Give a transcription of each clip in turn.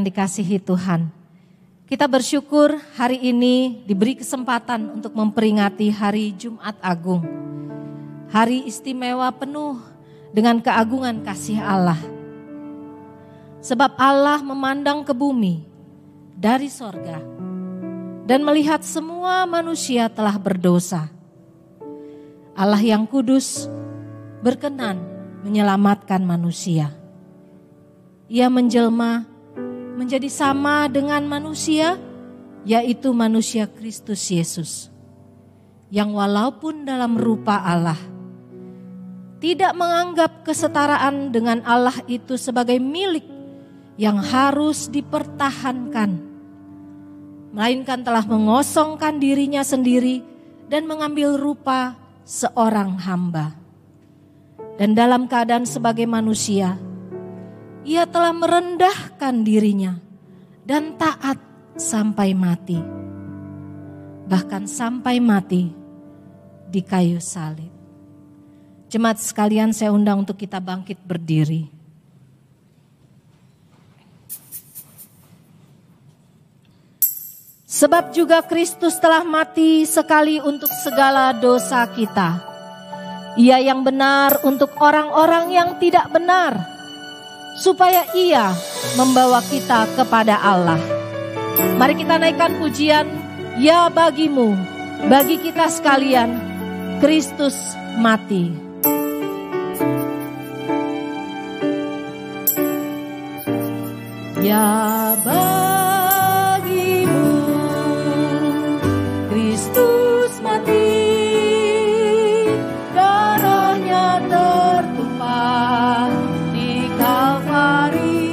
Yang dikasihi Tuhan, kita bersyukur hari ini diberi kesempatan untuk memperingati hari Jumat Agung. Hari istimewa penuh dengan keagungan kasih Allah. Sebab Allah memandang ke bumi dari sorga dan melihat semua manusia telah berdosa. Allah yang kudus berkenan menyelamatkan manusia. Ia menjelma menjadi sama dengan manusia, yaitu manusia Kristus Yesus, yang walaupun dalam rupa Allah, tidak menganggap kesetaraan dengan Allah itu sebagai milik yang harus dipertahankan, melainkan telah mengosongkan dirinya sendiri dan mengambil rupa seorang hamba. Dan dalam keadaan sebagai manusia, Ia telah merendahkan dirinya dan taat sampai mati. Bahkan sampai mati di kayu salib. Jemaat sekalian, saya undang untuk kita bangkit berdiri. Sebab juga Kristus telah mati sekali untuk segala dosa kita. Ia yang benar untuk orang-orang yang tidak benar, supaya Ia membawa kita kepada Allah. Mari kita naikkan pujian, ya bagimu, bagi kita sekalian, Kristus mati. Ya bagimu, Kristus mati, darahnya tertumpah di Kalvari.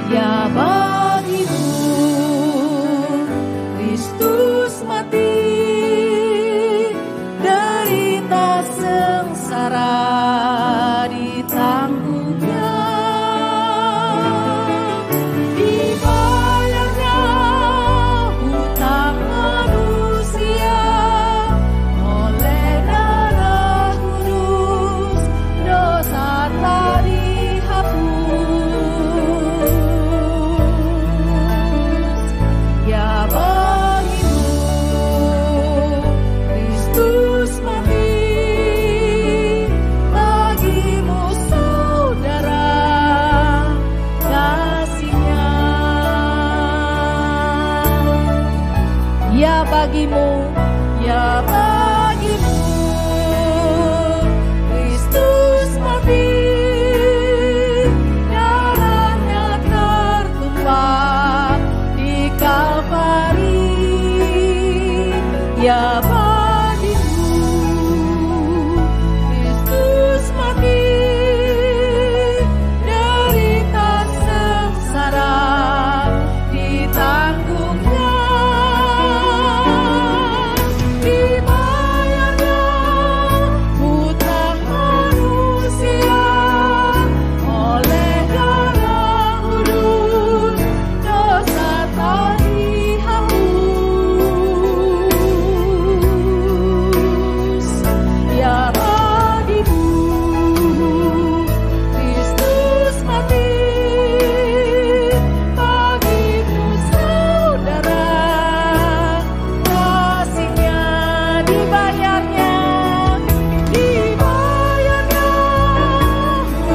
Ya bagimu, Kristus mati, derita sengsara ditanggungnya. Dibayarnya hutang manusia oleh darah kudus, dosa telah dihapus. Ya bagimu, Kristus mati, bagimu saudara kasihnya. Ya bagimu, ya bagimu, Kristus mati, darahnya tertumpah di Kalvari. Ya bagimu, Kristus mati, derita sengsara ditanggungnya. Dibayarnya hutang manusia oleh darah kudus, dosa telah dihapus. Ya bagimu, Kristus mati, bagimu saudara kasihnya. Dibayarnya hutang manusia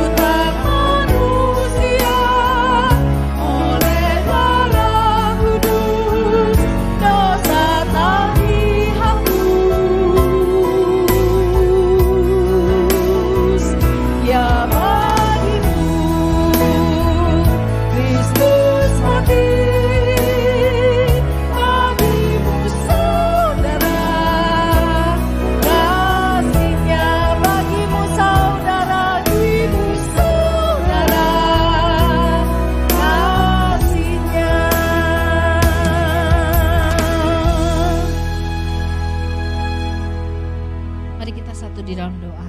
oleh darah kudus, dosa telah dihapus. Ya bagimu, Kristus mati, bagimu saudara kasihnya. Bagimu saudara, bagimu saudara kasihnya. Mari kita satu di dalam doa.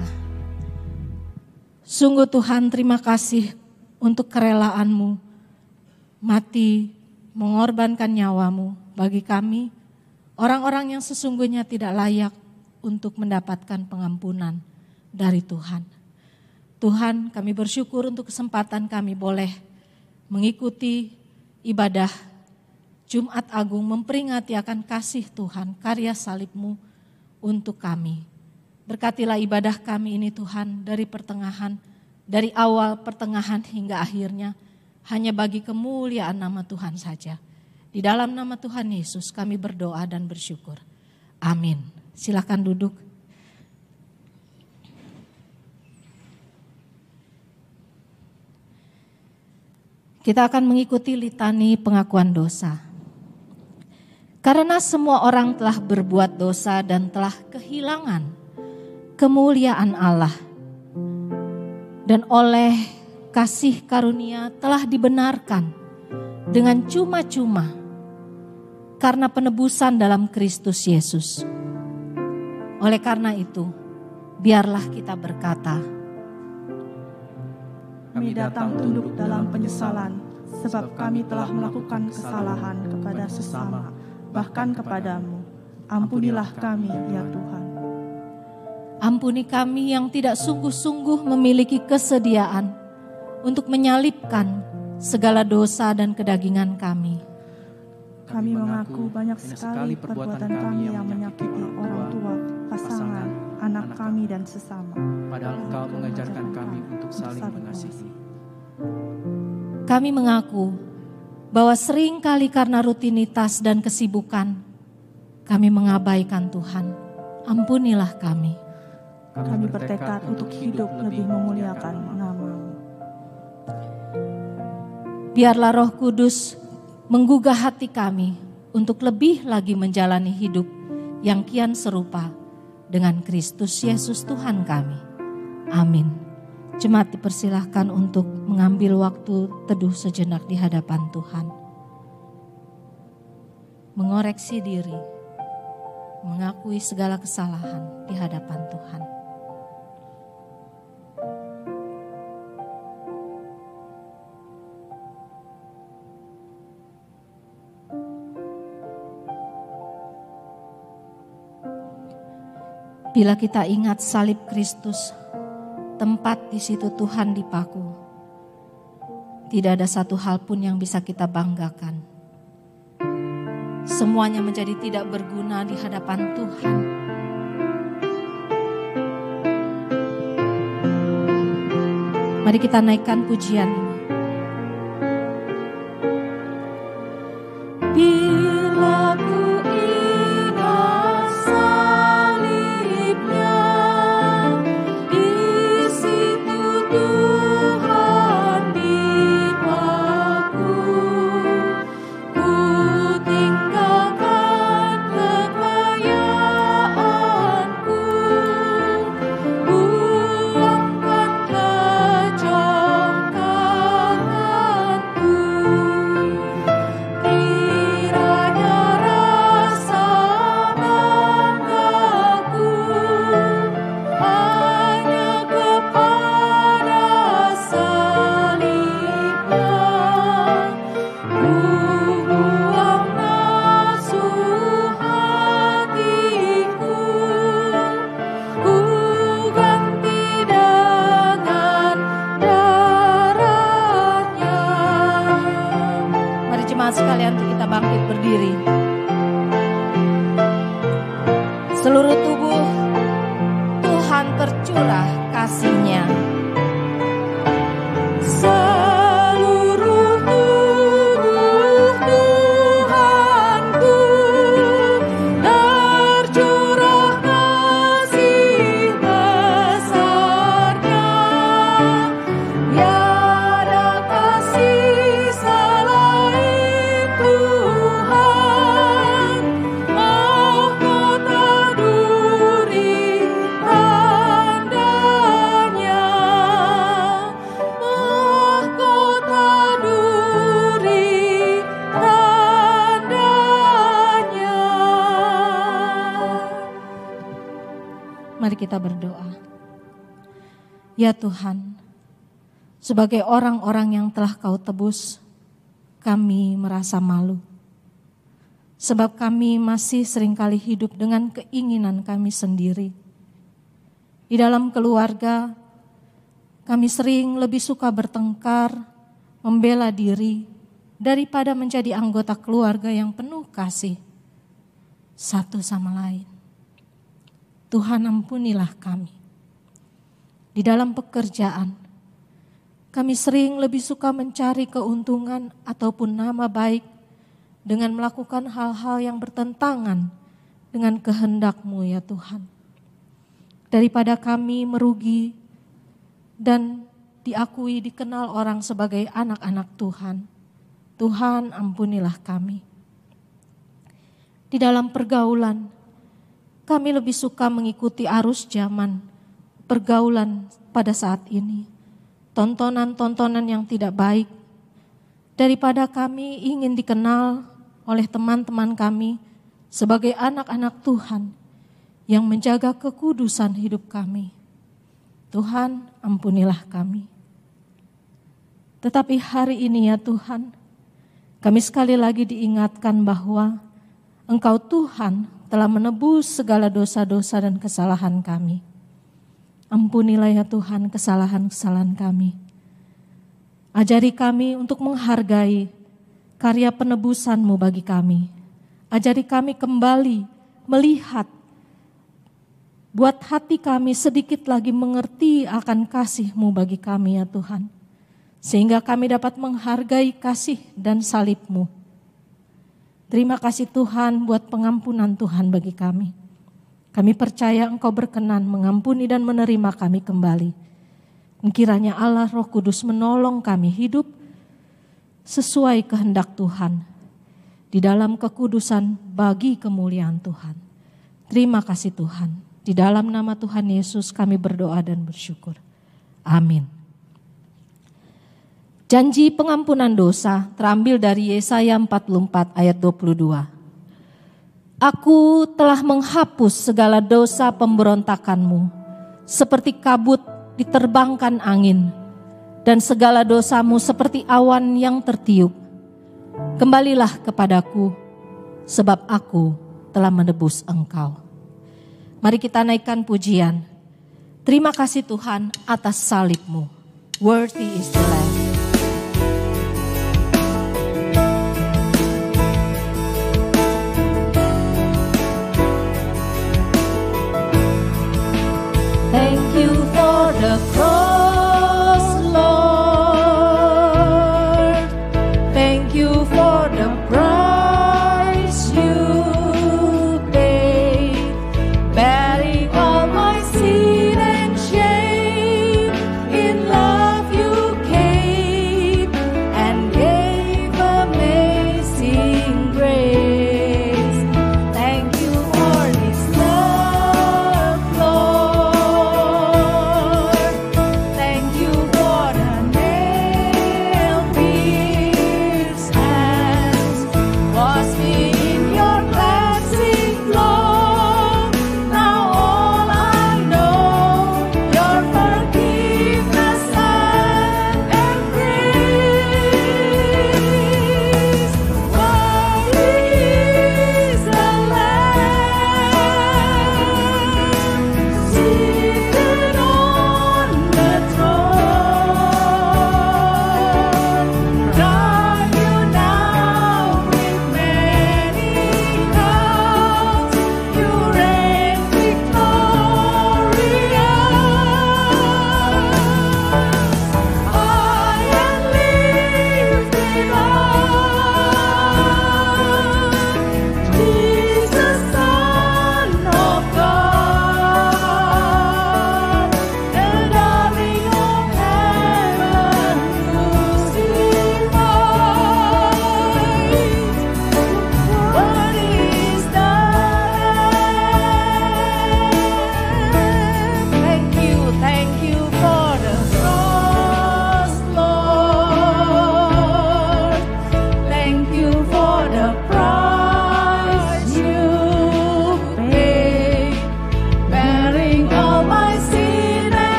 Sungguh Tuhan, terima kasih untuk kerelaanmu mati, mengorbankan nyawamu bagi kami, orang-orang yang sesungguhnya tidak layak untuk mendapatkan pengampunan dari Tuhan. Tuhan, kami bersyukur untuk kesempatan kami boleh mengikuti ibadah Jumat Agung memperingati akan kasih Tuhan, karya salib-Mu untuk kami. Berkatilah ibadah kami ini Tuhan dari pertengahan, dari awal pertengahan hingga akhirnya, hanya bagi kemuliaan nama Tuhan saja. Di dalam nama Tuhan Yesus kami berdoa dan bersyukur. Amin. Silakan duduk. Kita akan mengikuti litani pengakuan dosa. Karena semua orang telah berbuat dosa dan telah kehilangan kemuliaan Allah. Dan oleh kasih karunia telah dibenarkan dengan cuma-cuma karena penebusan dalam Kristus Yesus. Oleh karena itu, biarlah kita berkata, kami datang tunduk dalam penyesalan, sebab kami telah melakukan kesalahan kepada sesama, bahkan kepadamu. Ampunilah kami, ya Tuhan. Ampuni kami yang tidak sungguh-sungguh memiliki kesediaan untuk menyalibkan segala dosa dan kedagingan kami. Kami mengaku banyak sekali perbuatan kami yang menyakiti orang tua, pasangan, anak kami dan sesama. Padahal Engkau mengajarkan kami untuk saling mengasihi. Kami mengaku bahwa sering kali karena rutinitas dan kesibukan, kami mengabaikan Tuhan. Ampunilah kami. Kami bertekad untuk hidup lebih memuliakan nama-Mu. Biarlah Roh Kudus menggugah hati kami untuk lebih lagi menjalani hidup yang kian serupa dengan Kristus Yesus Tuhan kami. Amin. Jemaat dipersilahkan untuk mengambil waktu teduh sejenak di hadapan Tuhan. Mengoreksi diri, mengakui segala kesalahan di hadapan Tuhan. Bila kita ingat salib Kristus, tempat di situ Tuhan dipaku, tidak ada satu hal pun yang bisa kita banggakan. Semuanya menjadi tidak berguna di hadapan Tuhan. Mari kita naikkan pujian ini. Bila ku ingat salibnya, di situ Tuhan dipaku. Ku tinggalkan kekayaanku, buangkan kejongkakanku. Kiranya rasa banggaku hanya kepada salibnya. Ku buang nafsu hatiku, ku ganti dengan darahnya. Mari jemaat sekalian untuk kita bangkit berdiri. Seluruh tubuh Tuhan tercurah kasih-Nya. Seluruh tubuh Tuhanku tercurah kasih besar-Nya. Tiada kasih selain Tuhan, mahkota duri tandanya, mahkota duri tandanya. Mari kita berdoa. Ya Tuhan, sebagai orang-orang yang telah Kau tebus, kami merasa malu. Sebab kami masih seringkali hidup dengan keinginan kami sendiri. Di dalam keluarga, kami sering lebih suka bertengkar membela diri daripada menjadi anggota keluarga yang penuh kasih satu sama lain. Tuhan, ampunilah kami. Di dalam pekerjaan, kami sering lebih suka mencari keuntungan ataupun nama baik dengan melakukan hal-hal yang bertentangan dengan kehendak-Mu ya Tuhan. Daripada kami merugi dan diakui, dikenal orang sebagai anak-anak Tuhan. Tuhan, ampunilah kami. Di dalam pergaulan, kami lebih suka mengikuti arus zaman, pergaulan pada saat ini. Tontonan-tontonan yang tidak baik. Daripada kami ingin dikenal oleh teman-teman kami sebagai anak-anak Tuhan yang menjaga kekudusan hidup kami. Tuhan, ampunilah kami. Tetapi hari ini ya Tuhan, kami sekali lagi diingatkan bahwa Engkau Tuhan telah menebus segala dosa-dosa dan kesalahan kami. Ampunilah ya Tuhan kesalahan-kesalahan kami. Ajari kami untuk menghargai karya penebusan-Mu bagi kami. Ajari kami kembali melihat, buat hati kami sedikit lagi mengerti akan kasih-Mu bagi kami ya Tuhan. Sehingga kami dapat menghargai kasih dan salib-Mu. Terima kasih Tuhan buat pengampunan Tuhan bagi kami. Kami percaya Engkau berkenan mengampuni dan menerima kami kembali. Kiranya Allah Roh Kudus menolong kami hidup sesuai kehendak Tuhan. Di dalam kekudusan bagi kemuliaan Tuhan. Terima kasih Tuhan. Di dalam nama Tuhan Yesus kami berdoa dan bersyukur. Amin. Janji pengampunan dosa terambil dari Yesaya 44 ayat 22. Aku telah menghapus segala dosa pemberontakanmu, seperti kabut diterbangkan angin, dan segala dosamu seperti awan yang tertiup. Kembalilah kepadaku, sebab aku telah menebus engkau. Mari kita naikkan pujian. Terima kasih Tuhan atas salib-Mu. Worthy is the Lamb. Thank you for the cross, Lord. Thank you for the price you paid, bearing all my sin and shame. In love you came.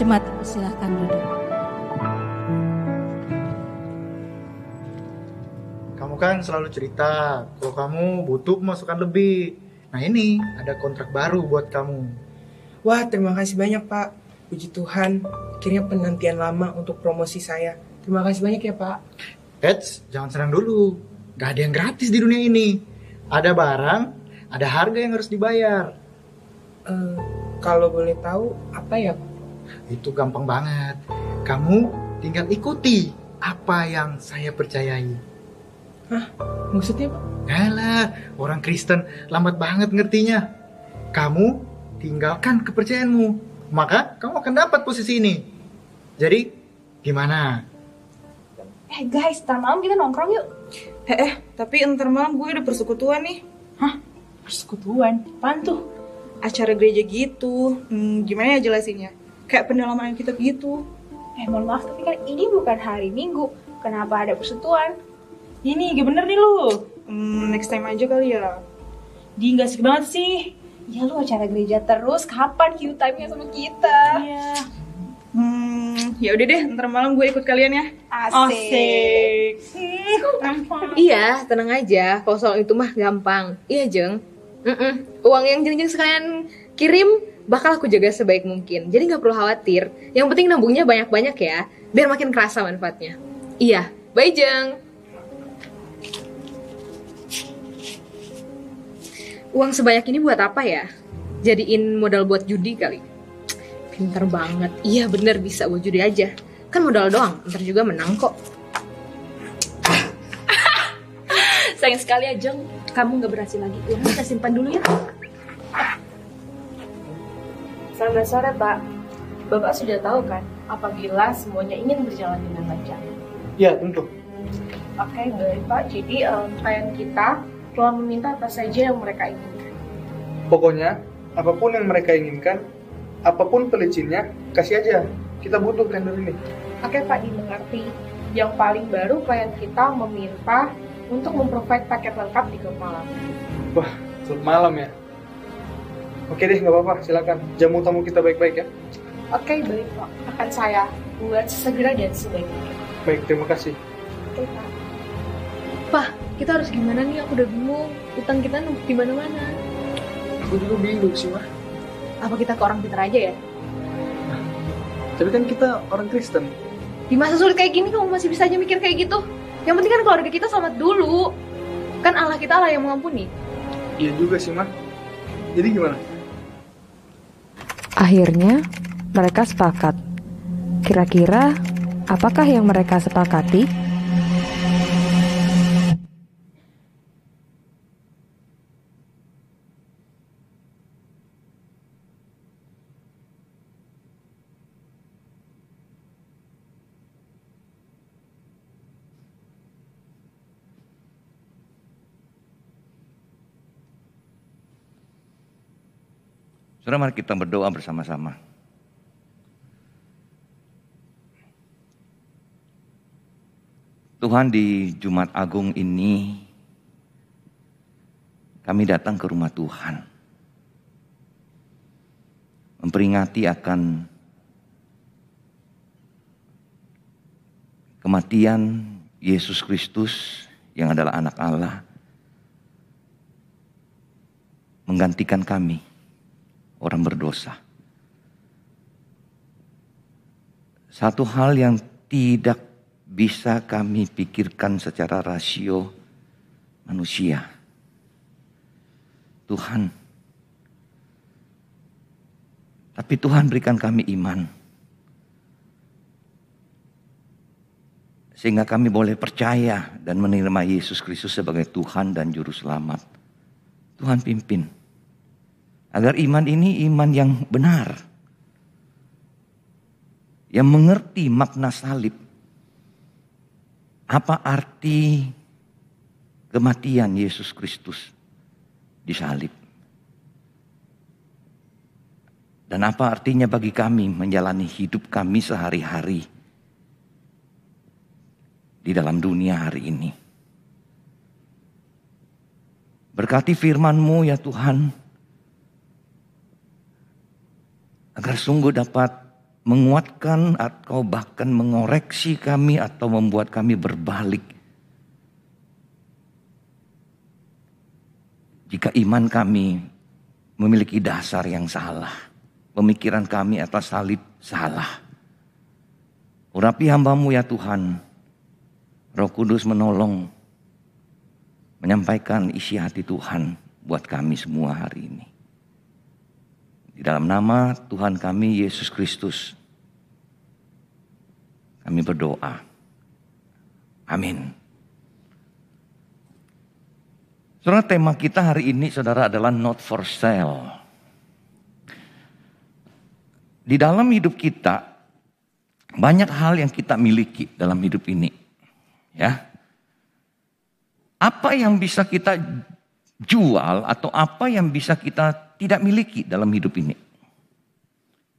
Jemaat silahkan duduk. Kamu kan selalu cerita kalau kamu butuh masukan lebih. Nah ini ada kontrak baru buat kamu. Wah, terima kasih banyak Pak. Puji Tuhan, akhirnya penantian lama untuk promosi saya. Terima kasih banyak ya Pak. Eits, jangan senang dulu. Gak ada yang gratis di dunia ini. Ada barang, ada harga yang harus dibayar. Kalau boleh tahu, apa ya Pak? Itu gampang banget. Kamu tinggal ikuti apa yang saya percayai. Hah? Maksudnya Pak? Alah, orang Kristen lambat banget ngertinya. Kamu tinggalkan kepercayaanmu, maka kamu akan dapat posisi ini. Jadi, gimana? Guys, ntar malam kita nongkrong yuk. Tapi ntar malam gue ada persekutuan nih. Hah? Persekutuan? Apaan tuh? Acara gereja gitu. Gimana ya jelasinnya? Kayak pendalaman kitab gitu. Mohon maaf, tapi kan ini bukan hari Minggu. Kenapa ada persekutuan? Ini gak bener nih lu. Next time aja kali ya. Dia gak asik banget sih. Ya lu acara gereja terus, kapan Q time-nya sama kita? Iya. Ya udah deh, ntar malam gue ikut kalian ya. Asik. Iya, tenang aja. Kalau soal itu mah gampang. Iya, Jeng. Uang yang Jeng sekalian kirim bakal aku jaga sebaik mungkin. Jadi nggak perlu khawatir. Yang penting nabungnya banyak-banyak ya, biar makin kerasa manfaatnya. Iya, bye Jeng. Uang sebanyak ini buat apa ya? Jadiin modal buat judi kali. Pintar banget. Iya bener, bisa buat judi aja. Kan modal doang, ntar juga menang kok. Sayang sekali ya Jeng, kamu gak berhasil lagi. Uangnya kita simpan dulu ya. Selamat sore, Pak. Bapak sudah tahu kan, apabila semuanya ingin berjalan dengan lancar. Ya, tentu. Oke, baik Pak. Jadi klien kita telah meminta apa saja yang mereka inginkan. Pokoknya, apapun yang mereka inginkan, apapun pelicinnya, kasih aja. Kita butuh tender ini. Oke Pak, dimengerti. Yang paling baru klien kita meminta untuk memprovide paket lengkap di klub malam. Wah, klub malam ya? Oke deh, nggak apa-apa, silakan. Jamu tamu kita baik-baik ya. Oke, baik Pak. Akan saya buat sesegera dan sebaik mungkin. Baik, terima kasih. Oke Pak. Pak, kita harus gimana nih? Aku udah bingung. Utang kita numpuk di mana-mana. Aku juga bingung sih, Mah. Apa kita ke orang pintar aja ya? Tapi kan kita orang Kristen. Di masa sulit kayak gini kamu masih bisa aja mikir kayak gitu. Yang penting kan keluarga kita selamat dulu. Kan Allah kita Allah yang mengampuni. Iya juga sih, Mah. Jadi gimana? Akhirnya mereka sepakat. Kira-kira apakah yang mereka sepakati? Saudara, mari kita berdoa bersama-sama. Tuhan, di Jumat Agung ini kami datang ke rumah Tuhan, memperingati akan kematian Yesus Kristus yang adalah anak Allah, menggantikan kami, orang berdosa. Satu hal yang tidak bisa kami pikirkan secara rasio manusia. Tuhan. Tapi Tuhan berikan kami iman. Sehingga kami boleh percaya dan menerima Yesus Kristus sebagai Tuhan dan Juru Selamat. Tuhan pimpin. Agar iman ini iman yang benar. Yang mengerti makna salib. Apa arti kematian Yesus Kristus di salib. Dan apa artinya bagi kami menjalani hidup kami sehari-hari di dalam dunia hari ini. Berkati firman-Mu ya Tuhan, agar sungguh dapat menguatkan atau bahkan mengoreksi kami atau membuat kami berbalik. Jika iman kami memiliki dasar yang salah, pemikiran kami atas salib salah. Urapi hamba-Mu ya Tuhan, Roh Kudus menolong, menyampaikan isi hati Tuhan buat kami semua hari ini. Di dalam nama Tuhan kami Yesus Kristus, kami berdoa. Amin. Saudara, tema kita hari ini saudara adalah not for sale. Di dalam hidup kita banyak hal yang kita miliki dalam hidup ini. Ya. Apa yang bisa kita jual atau apa yang bisa kita tidak miliki dalam hidup ini?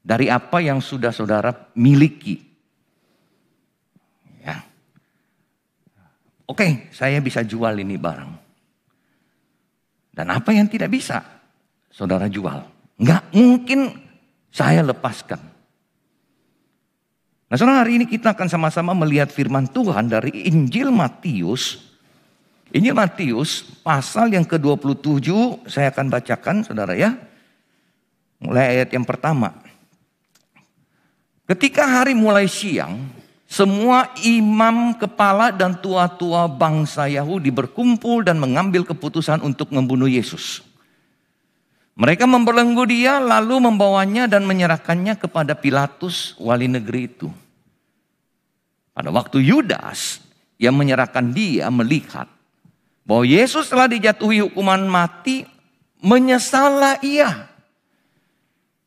Dari apa yang sudah saudara miliki. Ya. Oke, saya bisa jual ini barang. Dan apa yang tidak bisa saudara jual? Nggak mungkin saya lepaskan. Nah saudara, hari ini kita akan sama-sama melihat firman Tuhan dari Injil Matius. Injil Matius pasal yang ke-27 saya akan bacakan saudara ya. Mulai ayat yang pertama. Ketika hari mulai siang, semua imam kepala dan tua-tua bangsa Yahudi berkumpul dan mengambil keputusan untuk membunuh Yesus. Mereka membelenggu dia lalu membawanya dan menyerahkannya kepada Pilatus, wali negeri itu. Pada waktu Yudas yang menyerahkan dia melihat bahwa Yesus telah dijatuhi hukuman mati, menyesallah ia.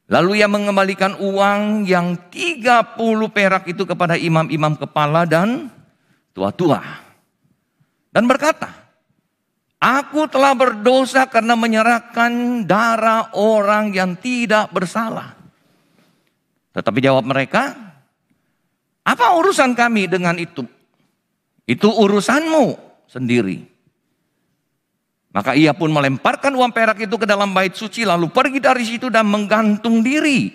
Lalu ia mengembalikan uang yang 30 perak itu kepada imam-imam kepala dan tua-tua. Dan berkata, aku telah berdosa karena menyerahkan darah orang yang tidak bersalah. Tetapi jawab mereka, apa urusan kami dengan itu? Itu urusanmu sendiri. Maka ia pun melemparkan uang perak itu ke dalam bait suci lalu pergi dari situ dan menggantung diri.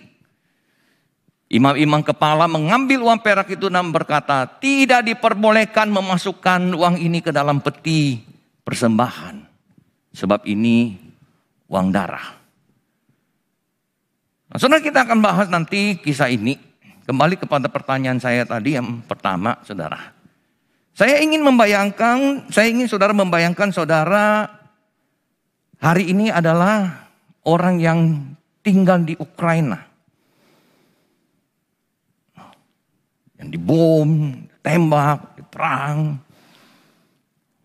Imam-imam kepala mengambil uang perak itu dan berkata, tidak diperbolehkan memasukkan uang ini ke dalam peti persembahan. Sebab ini uang darah. Nah, saudara, kita akan bahas nanti kisah ini. Kembali kepada pertanyaan saya tadi yang pertama, saudara. Saya ingin saudara membayangkan saudara hari ini adalah orang yang tinggal di Ukraina. Yang dibom, tembak, diperang.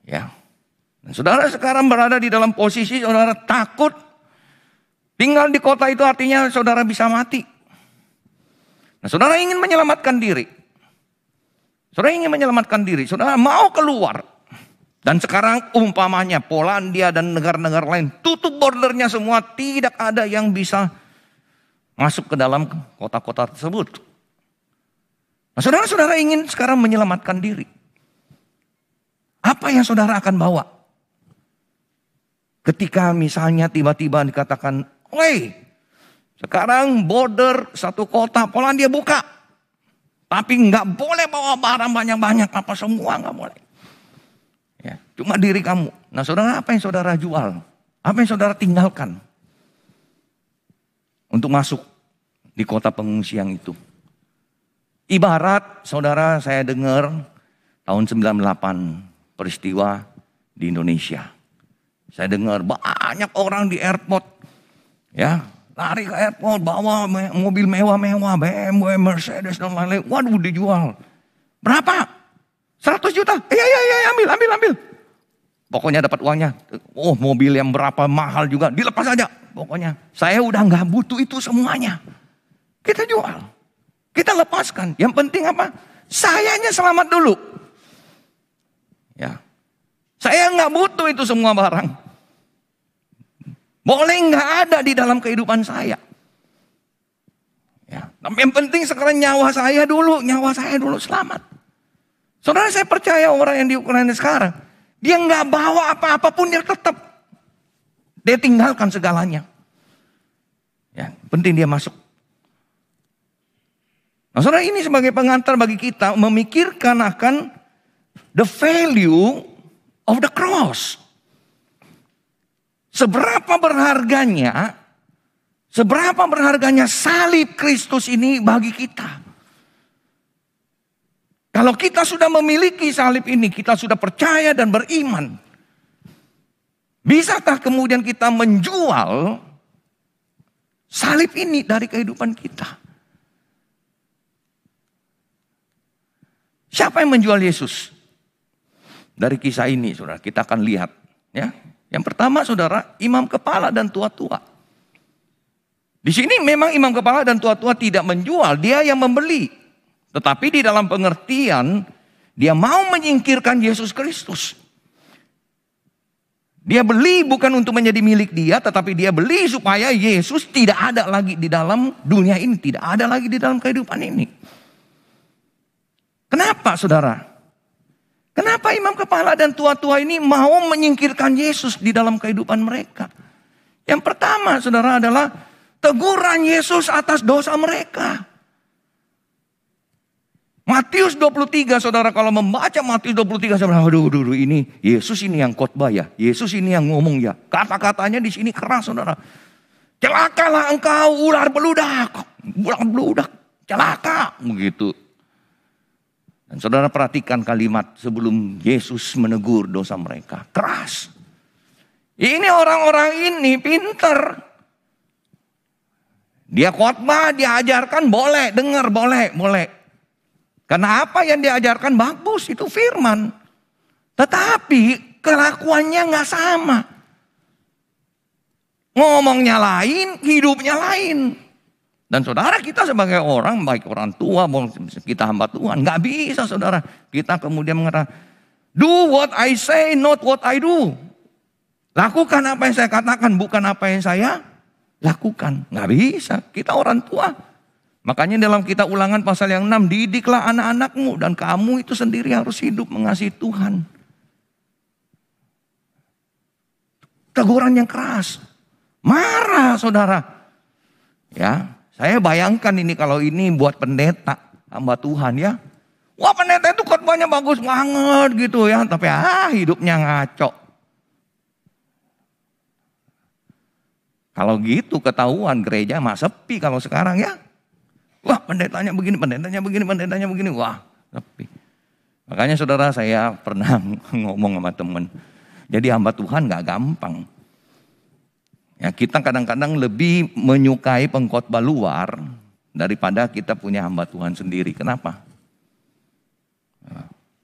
Ya. Dan saudara sekarang berada di dalam posisi saudara takut. Tinggal di kota itu artinya saudara bisa mati. Nah, saudara ingin menyelamatkan diri. Saudara mau keluar. Dan sekarang umpamanya Polandia dan negara-negara lain tutup bordernya semua, tidak ada yang bisa masuk ke dalam kota-kota tersebut. Nah, saudara-saudara ingin sekarang menyelamatkan diri. Apa yang saudara akan bawa? Ketika misalnya tiba-tiba dikatakan, woi, sekarang border satu kota Polandia buka. Tapi nggak boleh bawa barang banyak-banyak, apa semua nggak boleh. Ya, cuma diri kamu. Nah saudara, apa yang saudara jual? Apa yang saudara tinggalkan? Untuk masuk di kota pengungsian itu. Ibarat saudara, saya dengar tahun 98 peristiwa di Indonesia. Saya dengar banyak orang di airport. Ya, lari ke airport bawa mobil mewah-mewah, BMW, Mercedes dan lain-lain. Waduh, dijual. Berapa? 100 juta. Iya, ambil. Pokoknya dapat uangnya. Oh, mobil yang berapa mahal juga dilepas aja. Pokoknya saya udah nggak butuh itu semuanya. Kita jual. Kita lepaskan. Yang penting apa? Sayanya selamat dulu. Ya. Saya nggak butuh itu semua barang. Boleh nggak ada di dalam kehidupan saya. Ya. Tapi yang penting sekarang nyawa saya dulu selamat. Saudara, saya percaya orang yang di Ukraina sekarang, dia nggak bawa apa-apa pun, dia tetap dia tinggalkan segalanya. Ya, penting dia masuk. Nah, saudara, ini sebagai pengantar bagi kita memikirkan akan the value of the cross. Seberapa berharganya salib Kristus ini bagi kita. Kalau kita sudah memiliki salib ini, kita sudah percaya dan beriman. Bisakah kemudian kita menjual salib ini dari kehidupan kita? Siapa yang menjual Yesus? Dari kisah ini, saudara, kita akan lihat. Ya. Yang pertama, saudara, imam kepala dan tua-tua. Di sini memang imam kepala dan tua-tua tidak menjual, dia yang membeli. Tetapi di dalam pengertian, dia mau menyingkirkan Yesus Kristus. Dia beli bukan untuk menjadi milik dia, tetapi dia beli supaya Yesus tidak ada lagi di dalam dunia ini, tidak ada lagi di dalam kehidupan ini. Kenapa, saudara? Kenapa imam kepala dan tua-tua ini mau menyingkirkan Yesus di dalam kehidupan mereka? Yang pertama, saudara, adalah teguran Yesus atas dosa mereka. Matius 23, saudara, kalau membaca Matius 23, saudara, aduh, ini Yesus ini yang khotbah ya, Yesus ini yang ngomong ya. Kata-katanya di sini keras, saudara. Celakalah engkau ular beludak, celaka, begitu. Dan saudara perhatikan kalimat sebelum Yesus menegur dosa mereka. Keras. Ini orang-orang ini pinter. Dia khotbah, dia ajarkan boleh, dengar boleh. Karena apa yang diajarkan bagus, itu firman. Tetapi kelakuannya gak sama. Ngomongnya lain, hidupnya lain. Dan saudara, kita sebagai orang, baik orang tua, kita hamba Tuhan, gak bisa, saudara. Kita kemudian mengatakan, do what I say, not what I do. Lakukan apa yang saya katakan, bukan apa yang saya lakukan. Gak bisa, kita orang tua. Makanya dalam kitab Ulangan pasal yang 6, didiklah anak-anakmu dan kamu itu sendiri harus hidup mengasihi Tuhan. Teguran yang keras. Marah, saudara. Ya. Saya bayangkan ini kalau ini buat pendeta, hamba Tuhan ya. Wah, pendeta itu khotbahnya bagus banget gitu ya. Tapi hidupnya ngaco. Kalau gitu ketahuan gereja mah sepi kalau sekarang ya. Wah, pendetanya begini. Wah, sepi. Makanya saudara, saya pernah ngomong sama teman. Jadi hamba Tuhan gak gampang. Ya, kita kadang-kadang lebih menyukai pengkhotbah luar daripada kita punya hamba Tuhan sendiri. Kenapa?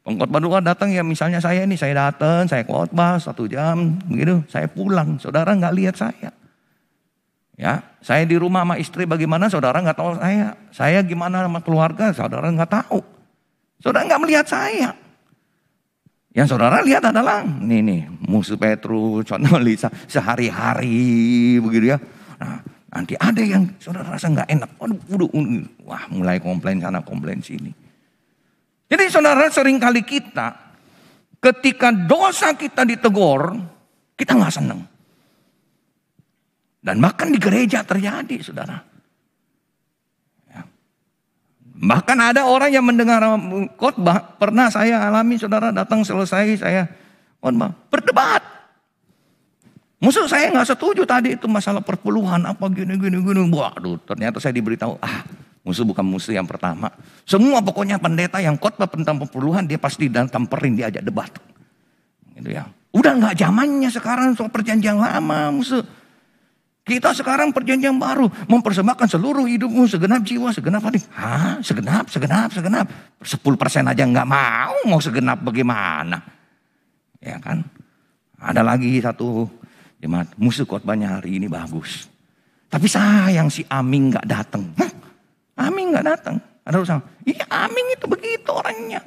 Pengkhotbah luar datang ya, misalnya saya datang, saya khotbah 1 jam, begitu, saya pulang. Saudara nggak lihat saya. Ya, saya di rumah sama istri bagaimana, saudara nggak tahu saya. Saya gimana sama keluarga, saudara nggak tahu. Saudara nggak melihat saya. Yang saudara lihat adalah nih musuh Petrus, contoh Lisa sehari-hari begitu ya. Nah, nanti ada yang saudara rasa nggak enak. Wah, mulai komplain sana, komplain sini. Jadi saudara, seringkali kita ketika dosa kita ditegur, kita nggak senang. Dan bahkan di gereja terjadi, saudara. Bahkan ada orang yang mendengar khotbah, pernah saya alami, saudara, datang selesai saya khotbah, berdebat. Musuh saya nggak setuju tadi itu masalah perpuluhan apa gini. Waduh, ternyata saya diberitahu, musuh bukan musuh yang pertama. Semua pokoknya pendeta yang khotbah tentang perpuluhan dia pasti tamperin, diajak debat. Gitu ya. Udah nggak zamannya sekarang soal perjanjian lama, musuh. Kita sekarang perjanjian baru, mempersembahkan seluruh hidupmu, segenap jiwa, segenap hati. Segenap. 10% aja nggak mau segenap bagaimana? Ya kan? Ada lagi satu jemaat, musuh khotbahnya hari ini bagus. Tapi sayang si Aming nggak datang. Aming nggak datang. Ada urusan. Iya, Aming itu begitu orangnya.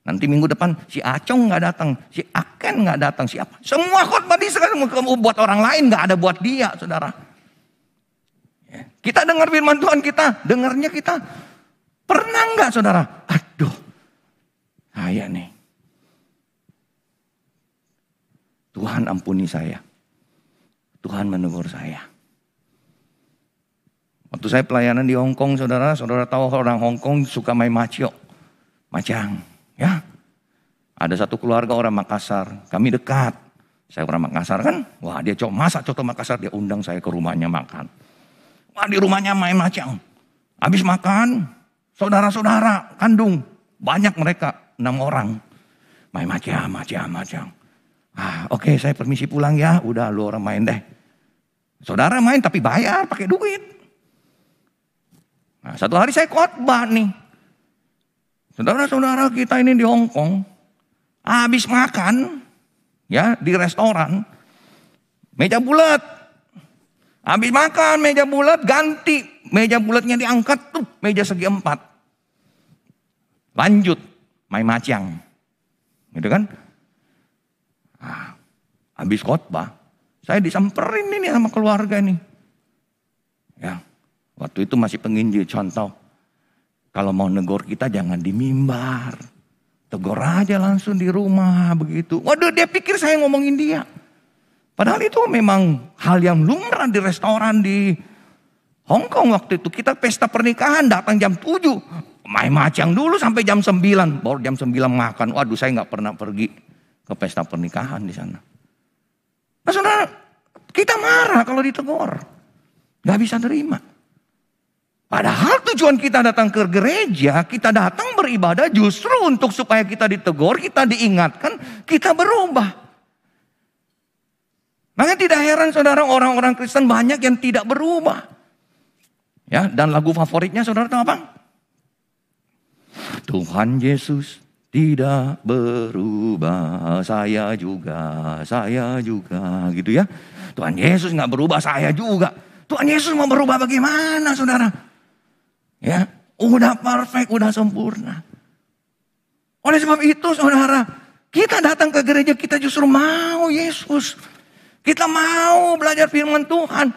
Nanti minggu depan si Acong nggak datang, si Aken nggak datang, siapa? Semua khotbah di sekarang buat orang lain, nggak ada buat dia, saudara. Ya. Kita dengar firman Tuhan dengarnya kita pernah nggak, saudara? Aduh, saya nih, Tuhan ampuni saya, Tuhan menegur saya. Waktu saya pelayanan di Hong Kong, saudara tahu orang Hong Kong suka main macang, ya. Ada satu keluarga orang Makassar, kami dekat. Saya orang Makassar kan, wah dia masak coto Makassar, dia undang saya ke rumahnya makan. Wah di rumahnya main macang. Habis makan, saudara-saudara kandung, banyak mereka, 6 orang. Main macam. Oke, saya permisi pulang ya, udah lu orang main deh. Saudara main tapi bayar pakai duit. Nah, satu hari saya khotbah nih. Saudara-saudara kita ini di Hong Kong, habis makan ya di restoran, meja bulat. Habis makan meja bulat, ganti meja bulatnya diangkat tuh, meja segi 4. Lanjut main macang. Gitu kan? Habis khotbah, saya disamperin ini sama keluarga ini. Ya, waktu itu masih penginjil, contoh. Kalau mau negor kita jangan di mimbar. Tegur aja langsung di rumah begitu. Waduh, dia pikir saya ngomongin dia. Padahal itu memang hal yang lumrah di restoran di Hong Kong waktu itu. Kita pesta pernikahan datang jam 7. Main macang dulu sampai jam 9. Baru jam 9 makan. Waduh, saya gak pernah pergi ke pesta pernikahan di sana. Nah saudara, kita marah kalau ditegur. Gak bisa terima. Padahal tujuan kita datang ke gereja, kita datang beribadah justru untuk supaya kita ditegur, kita diingatkan, kita berubah. Makanya tidak heran saudara, orang-orang Kristen banyak yang tidak berubah. Ya, dan lagu favoritnya saudara tahu apa? Tuhan Yesus tidak berubah, saya juga gitu ya. Tuhan Yesus nggak berubah, saya juga. Tuhan Yesus mau berubah bagaimana saudara? Ya, udah perfect, udah sempurna. Oleh sebab itu saudara, kita datang ke gereja, kita justru mau Yesus. Kita mau belajar firman Tuhan.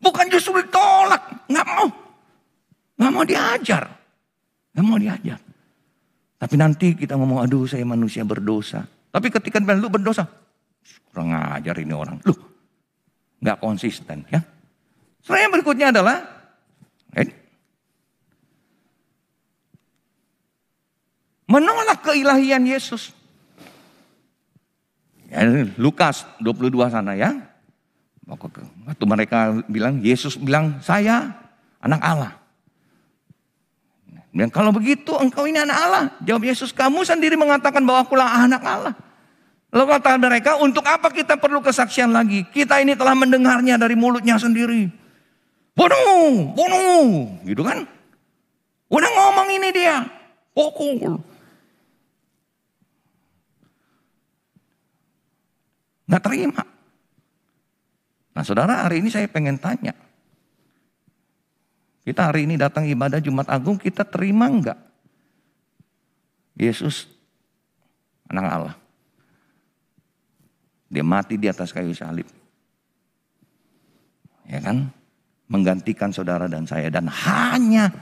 Bukan justru ditolak, nggak mau. Nggak mau diajar. Nggak mau diajar. Tapi nanti kita ngomong, aduh saya manusia berdosa. Tapi ketika bilang, lu berdosa. Kurang ajar ini orang. Lu nggak konsisten ya. Sebenarnya berikutnya adalah menolak keilahian Yesus. Ya, Lukas 22 sana ya. Waktu mereka bilang, Yesus bilang, saya anak Allah. Dan kalau begitu engkau ini anak Allah. Jawab Yesus, kamu sendiri mengatakan bahwa akulah anak Allah. Lalu kata mereka, untuk apa kita perlu kesaksian lagi? Kita ini telah mendengarnya dari mulutnya sendiri. Bunuh, gitu kan? Udah ngomong ini dia, pukul. Nggak terima. Nah saudara, hari ini saya pengen tanya. Kita hari ini datang ibadah Jumat Agung, kita terima enggak Yesus anak Allah? Dia mati di atas kayu salib. Ya kan? Menggantikan saudara dan saya. Dan hanya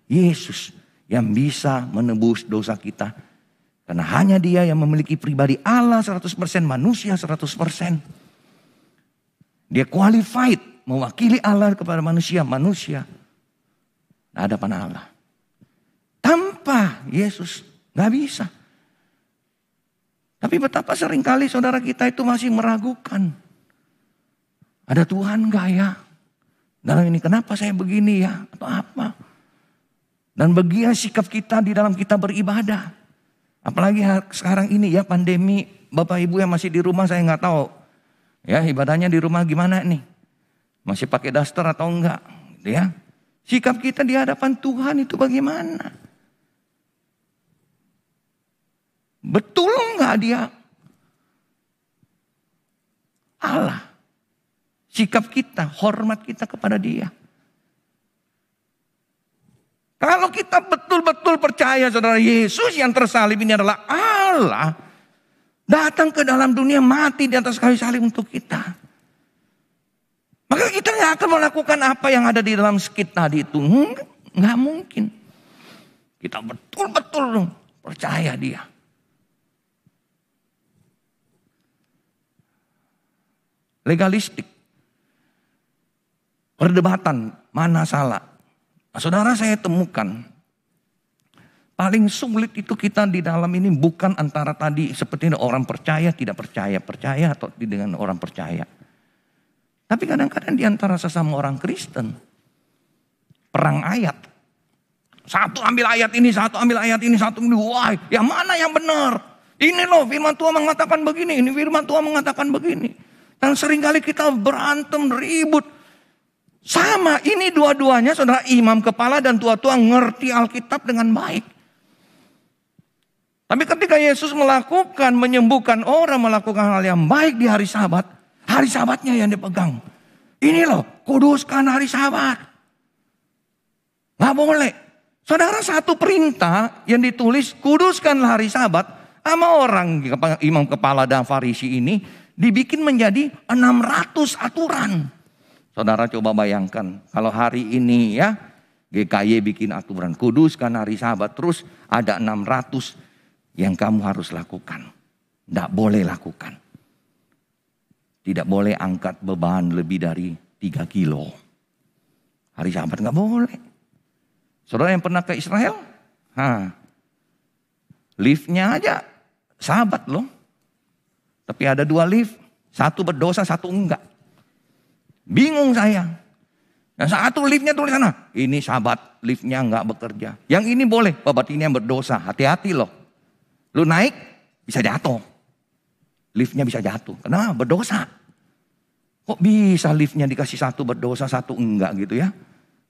Yesus yang bisa menebus dosa kita. Karena hanya dia yang memiliki pribadi Allah 100%, manusia 100%. Dia qualified mewakili Allah kepada manusia di hadapan Allah. Tanpa Yesus gak bisa. Tapi betapa seringkali saudara kita itu masih meragukan. Ada Tuhan gak ya? Dalam ini kenapa saya begini ya? Atau apa? Dan bagian sikap kita di dalam kita beribadah. Apalagi sekarang ini ya pandemi. Bapak ibu yang masih di rumah saya gak tahu. Ya ibadahnya di rumah gimana nih? Masih pakai daster atau enggak? Ya. Sikap kita di hadapan Tuhan itu bagaimana? Betul enggak dia Allah? Sikap kita, hormat kita kepada dia. Kalau kita betul-betul percaya saudara Yesus yang tersalib ini adalah Allah. Datang ke dalam dunia mati di atas kayu salib untuk kita. Maka kita gak akan melakukan apa yang ada di dalam skit tadi itu. Nggak mungkin. Kita betul-betul percaya dia. Legalistik. Perdebatan mana salah. Nah, saudara, saya temukan paling sulit itu kita di dalam ini bukan antara tadi seperti orang percaya, tidak percaya, percaya atau dengan orang percaya. Tapi kadang-kadang di antara sesama orang Kristen, perang ayat. Satu ambil ayat ini, satu ambil ayat ini, satu ambil, wah yang mana yang benar? Ini loh firman Tuhan mengatakan begini, ini firman Tuhan mengatakan begini. Dan seringkali kita berantem, ribut. Sama, ini dua-duanya saudara imam kepala dan tua-tua ngerti Alkitab dengan baik. Tapi ketika Yesus menyembuhkan orang, melakukan hal yang baik di hari Sabat, hari Sabatnya yang dipegang. Ini loh, kuduskan hari Sabat. Nggak boleh. Saudara, satu perintah yang ditulis, kuduskanlah hari Sabat, sama orang imam kepala dan Farisi ini, dibikin menjadi 600 aturan. Saudara coba bayangkan, kalau hari ini ya, GKY bikin aturan, kuduskan hari Sabat, terus ada 600 yang kamu harus lakukan. Tidak boleh lakukan. Tidak boleh angkat beban lebih dari 3 kilo. Hari Sabat nggak boleh. Saudara yang pernah ke Israel? Liftnya aja Sabat loh. Tapi ada 2 lift. Satu berdosa, satu enggak. Bingung saya. Yang satu liftnya tulis sana, ini Sabat, liftnya enggak bekerja. Yang ini boleh, babat ini yang berdosa. Hati-hati loh. Lu naik, bisa jatuh. Liftnya bisa jatuh. Kenapa? Berdosa. Kok bisa liftnya dikasih satu berdosa, satu enggak gitu ya?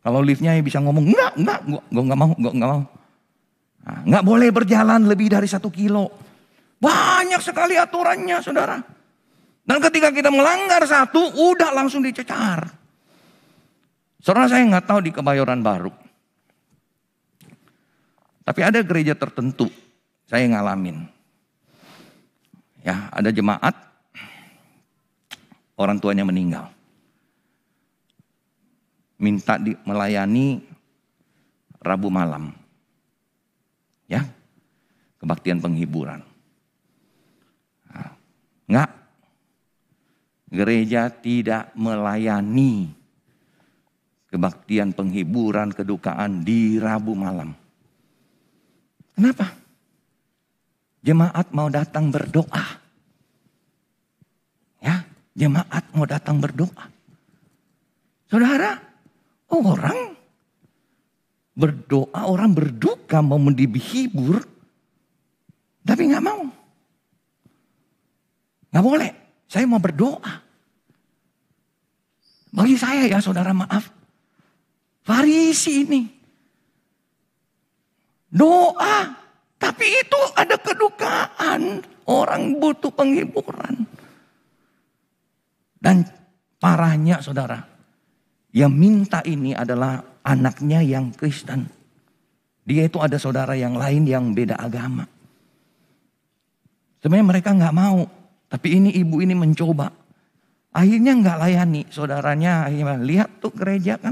Kalau liftnya bisa ngomong, enggak mau. Nah, enggak boleh berjalan lebih dari 1 kilo. Banyak sekali aturannya, saudara. Dan ketika kita melanggar satu, udah langsung dicecar. Saudara, saya nggak tahu di Kebayoran Baru. Tapi ada gereja tertentu, saya ngalamin. Ya, ada jemaat, orang tuanya meninggal. Minta melayani Rabu malam. Ya, kebaktian penghiburan. Nah, enggak. Gereja tidak melayani kebaktian penghiburan kedukaan di Rabu malam. Kenapa? Jemaat mau datang berdoa. Ya, jemaat mau datang berdoa. Saudara, orang berdoa, orang berduka mau dihibur, tapi nggak mau. Nggak boleh. Saya mau berdoa. Bagi saya ya saudara, maaf. Farisi ini. Doa. Tapi itu ada kedukaan. Orang butuh penghiburan. Dan parahnya saudara. Yang minta ini adalah anaknya yang Kristen. Dia itu ada saudara yang lain yang beda agama. Sebenarnya mereka nggak mau. Tapi ini ibu ini mencoba. Akhirnya nggak layani saudaranya. Akhirnya lihat tuh gereja kan.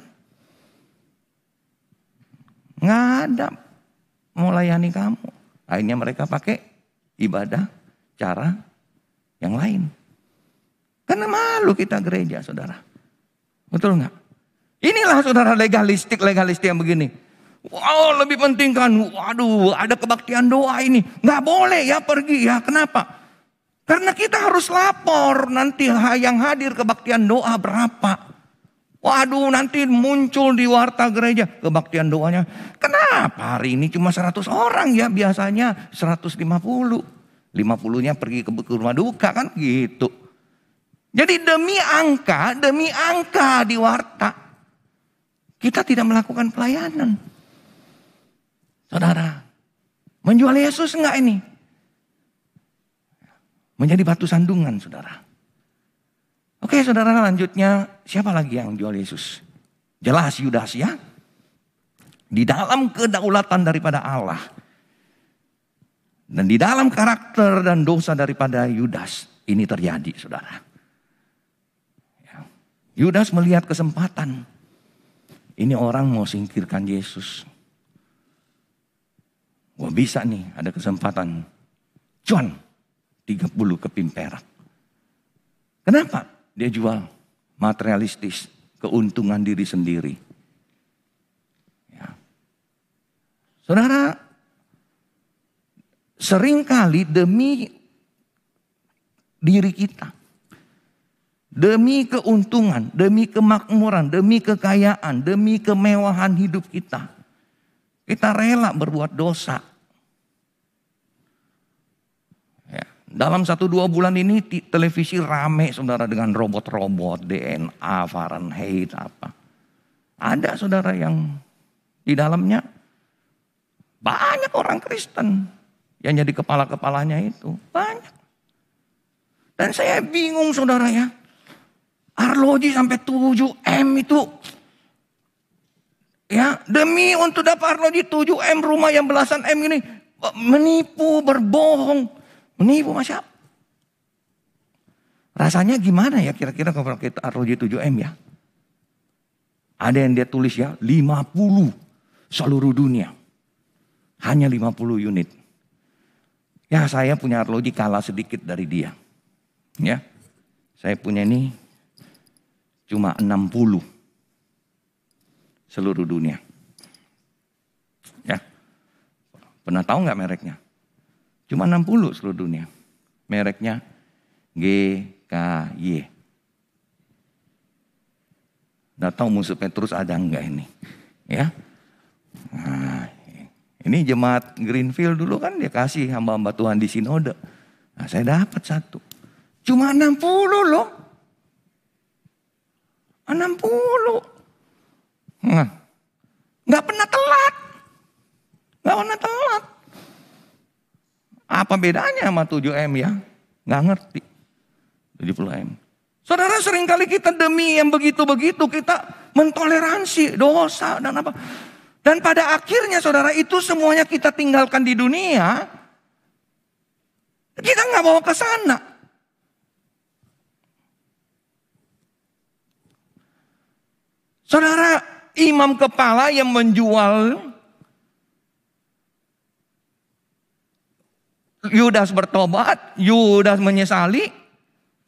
Nggak ada mau layani kamu. Akhirnya mereka pakai ibadah cara yang lain. Karena malu kita gereja saudara. Betul nggak? Inilah saudara legalistik yang begini. Wow, lebih penting kan. Waduh, ada kebaktian doa ini. Nggak boleh ya pergi ya. Kenapa? Karena kita harus lapor nanti yang hadir kebaktian doa berapa. Waduh, nanti muncul di warta gereja kebaktian doanya. Kenapa hari ini cuma 100 orang ya, biasanya 150. 50-nya pergi ke rumah duka kan gitu. Jadi demi angka di warta. Kita tidak melakukan pelayanan. Saudara, menjual Yesus enggak ini? Menjadi batu sandungan, saudara. Oke, saudara, lanjutnya siapa lagi yang jual Yesus? Jelas Yudas ya. Di dalam kedaulatan daripada Allah. Dan di dalam karakter dan dosa daripada Yudas. Ini terjadi, saudara. Yudas melihat kesempatan. Ini orang mau singkirkan Yesus. Wah, bisa nih, ada kesempatan. Cuan. 30 keping perak. Kenapa? Dia jual materialistis, keuntungan diri sendiri. Saudara, seringkali demi diri kita, demi keuntungan, demi kemakmuran, demi kekayaan, demi kemewahan hidup kita, kita rela berbuat dosa. Ya, dalam 1-2 bulan ini televisi rame saudara dengan robot-robot, DNA, Fahrenheit, apa. Ada saudara yang di dalamnya banyak orang Kristen yang jadi kepala-kepalanya itu. Banyak. Dan saya bingung saudara ya. Arloji sampai 7M itu. Ya, demi untuk dapat arloji 7M, rumah yang belasan M ini. Menipu, berbohong. Menipu Mas. Rasanya gimana ya kira-kira kalau kita arloji 7M ya. Ada yang dia tulis ya 50 seluruh dunia. Hanya 50 unit. Ya saya punya arloji kalah sedikit dari dia. Ya, saya punya ini cuma 60 seluruh dunia. Ya, pernah tahu nggak mereknya? Cuma 60 seluruh dunia. Mereknya GKY. Nggak tahu musuh Petrus ada nggak ini? Ya, nah, ini jemaat Greenfield dulu kan dia kasih hamba-hamba Tuhan di sinode. Nah, saya dapat satu. Cuma 60 loh. 60. Nah, nggak pernah telat. Nggak pernah telat. Apa bedanya sama 7M ya? Nggak ngerti. 70M. Saudara, seringkali kita demi yang begitu-begitu kita mentoleransi dosa dan apa. Dan pada akhirnya saudara itu semuanya kita tinggalkan di dunia. Kita nggak bawa ke sana. Saudara, imam kepala yang menjual Yudas bertobat, Yudas menyesali.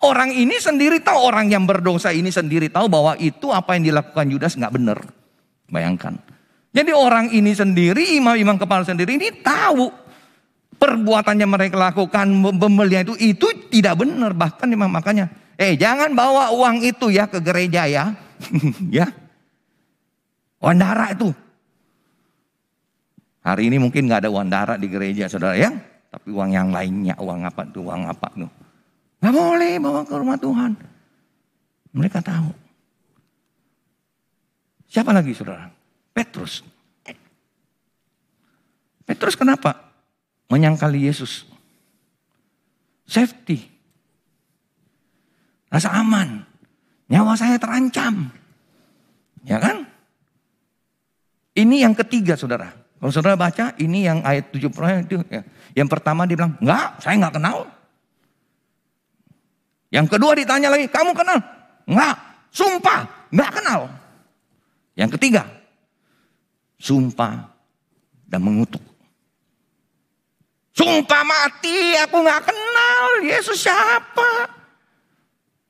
Orang ini sendiri tahu, orang yang berdosa ini sendiri tahu bahwa itu apa yang dilakukan Yudas nggak benar. Bayangkan. Jadi orang ini sendiri, imam-imam kepala sendiri ini tahu perbuatannya mereka lakukan, pembelian itu tidak benar. Bahkan makanya, jangan bawa uang itu ya ke gereja ya. Ya. Wandara itu. Hari ini mungkin nggak ada wandara di gereja saudara ya. Tapi uang yang lainnya, uang apa tuh. Nggak boleh bawa ke rumah Tuhan. Mereka tahu. Siapa lagi saudara? Petrus. Petrus kenapa menyangkali Yesus? Safety. Rasa aman. Nyawa saya terancam. Ya kan? Ini yang ketiga saudara. Kalau saudara baca ini yang ayat 70 itu. Ya. Yang pertama dia bilang, enggak, saya enggak kenal. Yang kedua ditanya lagi, kamu kenal? Enggak, sumpah, enggak kenal. Yang ketiga, sumpah dan mengutuk. Sumpah mati, aku enggak kenal Yesus siapa.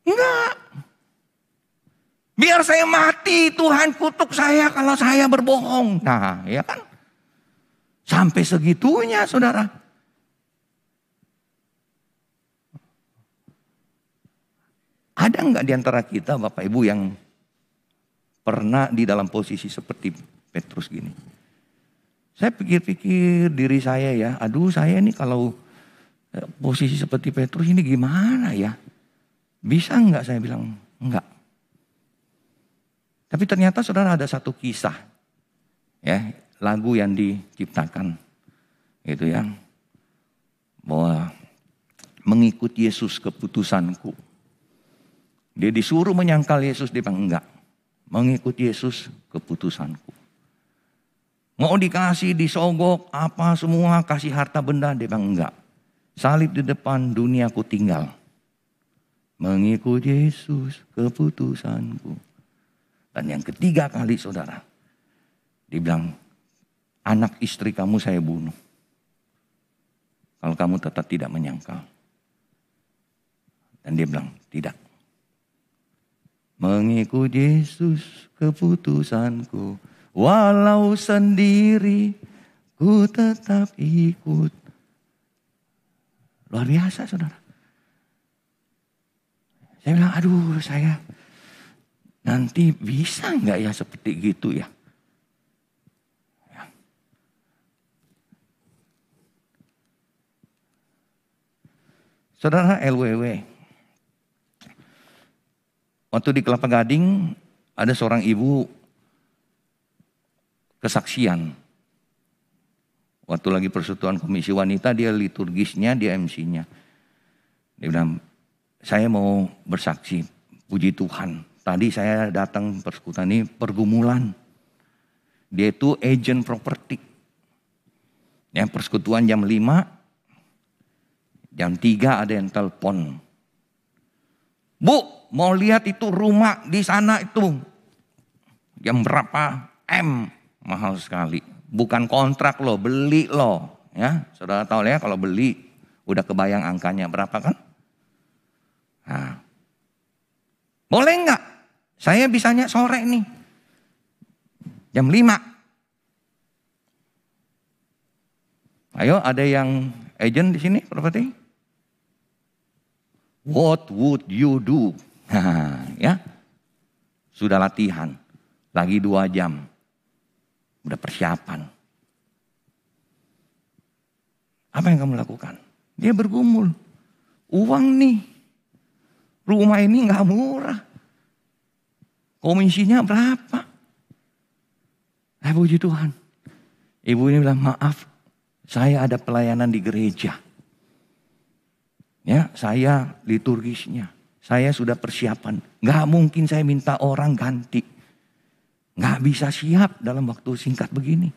Enggak. Biar saya mati, Tuhan kutuk saya kalau saya berbohong. Nah, ya kan? Sampai segitunya, saudara. Ada nggak di antara kita, Bapak Ibu, yang pernah di dalam posisi seperti Petrus gini? Saya pikir-pikir diri saya ya, aduh saya ini kalau posisi seperti Petrus ini gimana ya? Bisa nggak saya bilang? Enggak. Tapi ternyata saudara ada satu kisah, ya lagu yang diciptakan, gitu ya, bahwa mengikut Yesus keputusanku. Dia disuruh menyangkal Yesus, dia bilang enggak, mengikut Yesus keputusanku. Mau dikasih, disogok, apa semua, kasih harta benda, dia bilang enggak. Salib di depan, dunia ku tinggal. Mengikut Yesus keputusanku. Dan yang ketiga kali saudara, dia bilang, anak istri kamu saya bunuh. Kalau kamu tetap tidak menyangkal. Dan dia bilang, tidak. Mengikut Yesus keputusanku. Walau sendiri ku tetap ikut. Luar biasa saudara. Saya bilang, aduh saya nanti bisa nggak ya seperti gitu ya. Saudara LWW, waktu di Kelapa Gading ada seorang ibu kesaksian. Waktu lagi persekutuan komisi wanita, dia liturgisnya, dia MC-nya. Dia bilang, saya mau bersaksi, puji Tuhan. Tadi saya datang persekutuan ini pergumulan. Dia itu agent properti. Ya, persekutuan jam 5. Jam 3 ada yang telepon. Bu, mau lihat itu rumah di sana itu. Jam berapa? M. Mahal sekali. Bukan kontrak loh, beli loh. Ya, saudara tahu ya kalau beli udah kebayang angkanya berapa kan? Nah, boleh nggak? Saya bisanya sore nih. Jam 5. Ayo, ada yang agent di sini properti? What would you do? Ya, sudah latihan, lagi 2 jam, udah persiapan. Apa yang kamu lakukan? Dia bergumul, uang nih, rumah ini nggak murah, komisinya berapa? Puji Tuhan, ibu ini bilang maaf, saya ada pelayanan di gereja. Ya, saya liturgisnya, saya sudah persiapan. Gak mungkin saya minta orang ganti. Gak bisa siap dalam waktu singkat begini.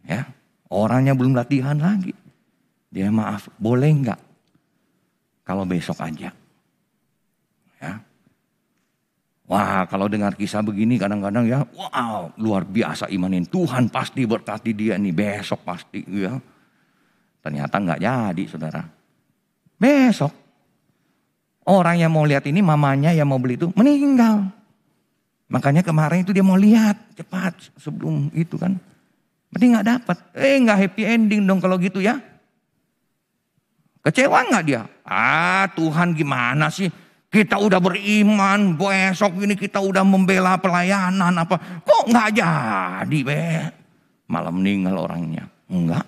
Ya, orangnya belum latihan lagi. Dia maaf, boleh gak? Kalau besok aja. Ya. Wah, kalau dengar kisah begini kadang-kadang ya, wow, luar biasa imanin. Tuhan pasti berkati dia nih, besok pasti. Ya. Ternyata gak jadi saudara. Besok orang yang mau lihat ini, mamanya yang mau beli itu meninggal. Makanya kemarin itu dia mau lihat cepat sebelum itu kan. Berarti gak dapat. Gak happy ending dong kalau gitu ya. Kecewa gak dia? Tuhan gimana sih? Kita udah beriman, besok ini kita udah membela pelayanan apa. Kok gak jadi malah meninggal orangnya. Enggak.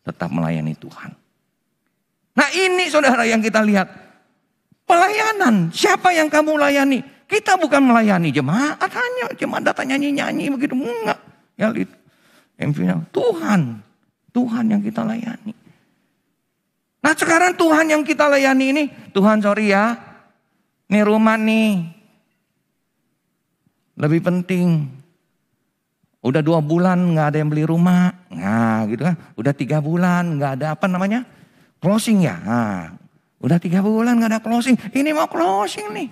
Tetap melayani Tuhan. Nah ini saudara yang kita lihat. Pelayanan. Siapa yang kamu layani? Kita bukan melayani jemaat hanya. Jemaat datang nyanyi-nyanyi begitu. Enggak. Ya, Tuhan. Tuhan yang kita layani. Nah sekarang Tuhan yang kita layani ini. Tuhan sorry ya. Ini rumah nih. Lebih penting. Udah 2 bulan gak ada yang beli rumah. Nah gitu kan. Udah 3 bulan gak ada apa namanya. Closing ya, udah 3 bulan gak ada closing, ini mau closing nih.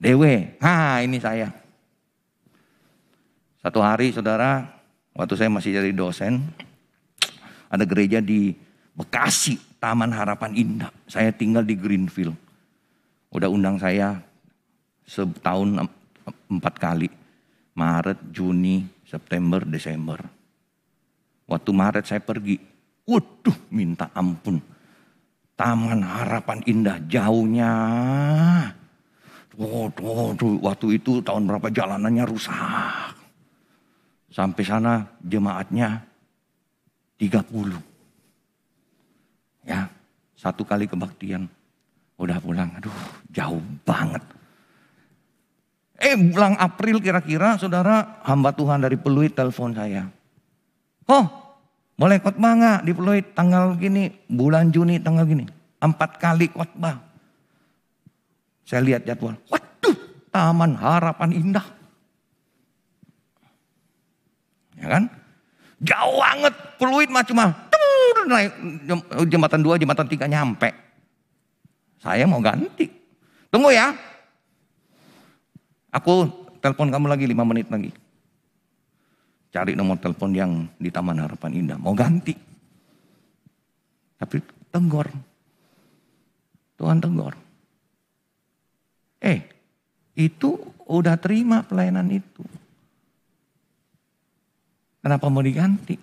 Dewe, ini saya. Satu hari saudara, waktu saya masih jadi dosen, ada gereja di Bekasi, Taman Harapan Indah. Saya tinggal di Greenfield. Udah undang saya setahun 4 kali, Maret, Juni, September, Desember. Waktu Maret saya pergi, waduh minta ampun. Taman Harapan Indah jauhnya. Waktu itu tahun berapa jalanannya rusak. Sampai sana jemaatnya 30. Ya, 1 kali kebaktian. Udah pulang, aduh jauh banget. Bulan April kira-kira saudara hamba Tuhan dari Peluit telepon saya. Boleh khotbah gak di Peluit tanggal gini, bulan Juni tanggal gini. 4 kali khotbah. Saya lihat jadwal, waduh Taman Harapan Indah. Ya kan? Jauh banget, Peluit mah cuma naik jembatan 2, jembatan 3 nyampe. Saya mau ganti. Tunggu ya. Aku telepon kamu lagi 5 menit lagi. Cari nomor telepon yang di Taman Harapan Indah. Mau ganti. Tapi tegur. Tuhan tegur. Itu udah terima pelayanan itu. Kenapa mau diganti?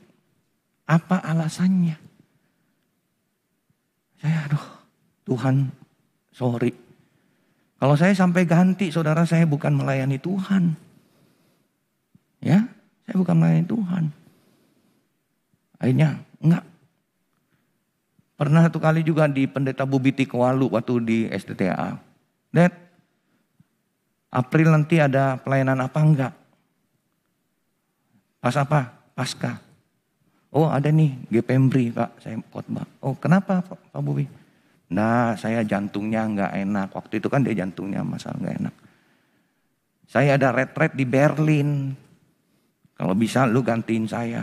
Apa alasannya? Saya Tuhan sorry. Kalau saya sampai ganti, saudara, saya bukan melayani Tuhan. Ya, saya bukan melayani Tuhan. Akhirnya enggak. Pernah satu kali juga di Pendeta Bubiti Kewalu waktu di STTA. Dad, April nanti ada pelayanan apa enggak? Pas apa? Pasca. Oh ada nih GPMBRI Pak, saya khotbah. Oh kenapa Pak Bubi? Nah saya jantungnya enggak enak. Waktu itu kan dia jantungnya masalah enggak enak. Saya ada retret di Berlin. Kalau bisa lu gantiin saya.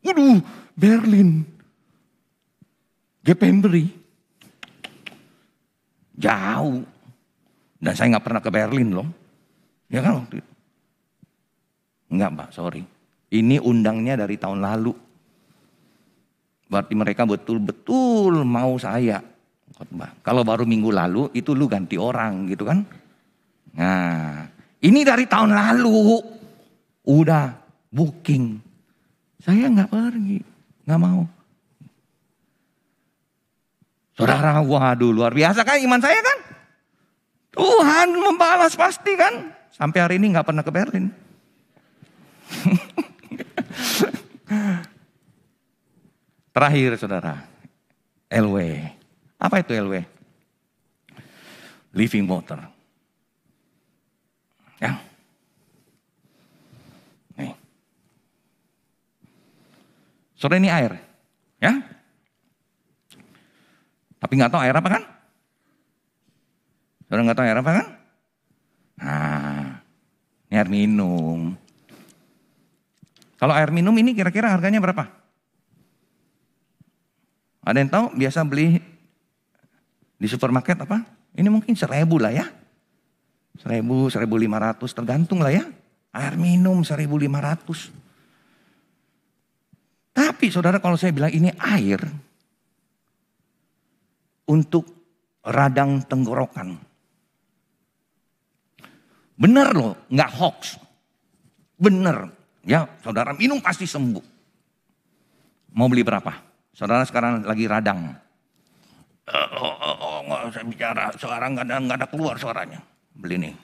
Waduh Berlin. GPMBRI. Jauh. Dan saya nggak pernah ke Berlin loh. Ya kan waktu itu. Enggak Pak, sorry. Ini undangnya dari tahun lalu. Berarti mereka betul-betul mau saya khotbah. Kalau baru minggu lalu itu lu ganti orang gitu kan. Nah ini dari tahun lalu. Udah booking. Saya nggak pergi. Nggak mau. Saudara, waduh luar biasa kan iman saya kan. Tuhan membalas pasti kan. Sampai hari ini nggak pernah ke Berlin. Terakhir saudara, LW. Apa itu LW? Living water. Ya. Nih. Saudara ini air. Ya. Tapi nggak tahu air apa kan? Saudara nggak tahu air apa kan? Nah, ini air minum. Kalau air minum ini kira-kira harganya berapa? Ada yang tahu? Biasa beli di supermarket apa? Ini mungkin 1.000 lah ya. 1.000, 1.500 tergantung lah ya. Air minum 1.500. Tapi saudara kalau saya bilang ini air untuk radang tenggorokan. Benar loh, nggak hoax. Benar, ya saudara minum pasti sembuh. Mau beli berapa? Saudara sekarang lagi radang. Nggak usah bicara, sekarang nggak ada keluar suaranya. Beli nih,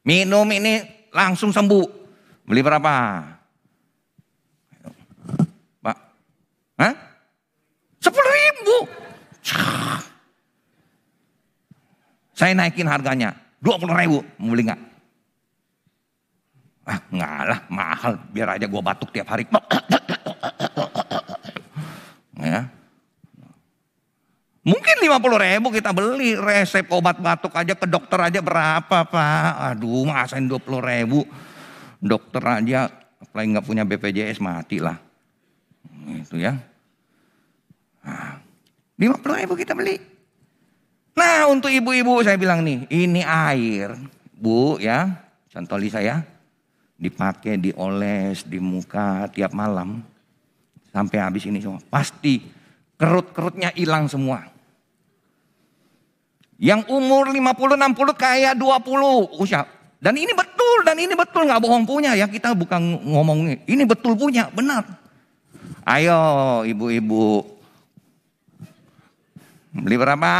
minum ini langsung sembuh. Beli berapa? Pak, hah? 10.000. Saya naikin harganya 20.000, mau beli nggak? Ah nggak lah, mahal. Biar aja gue batuk tiap hari. Ya. Mungkin 50.000 kita beli resep obat batuk aja ke dokter aja berapa Pak? Aduh masain 20.000. Dokter aja apalagi nggak punya BPJS mati lah. Itu ya. Nah, 50.000 kita beli. Nah untuk ibu-ibu saya bilang nih, ini air Bu ya, contohi saya, dipakai dioles di muka tiap malam sampai habis ini semua. Pasti kerut-kerutnya hilang semua. Yang umur 50-60 kayak 20 usia. Dan ini betul nggak bohong punya ya, kita bukan ngomong ini betul punya, benar. Ayo ibu-ibu, beli berapa?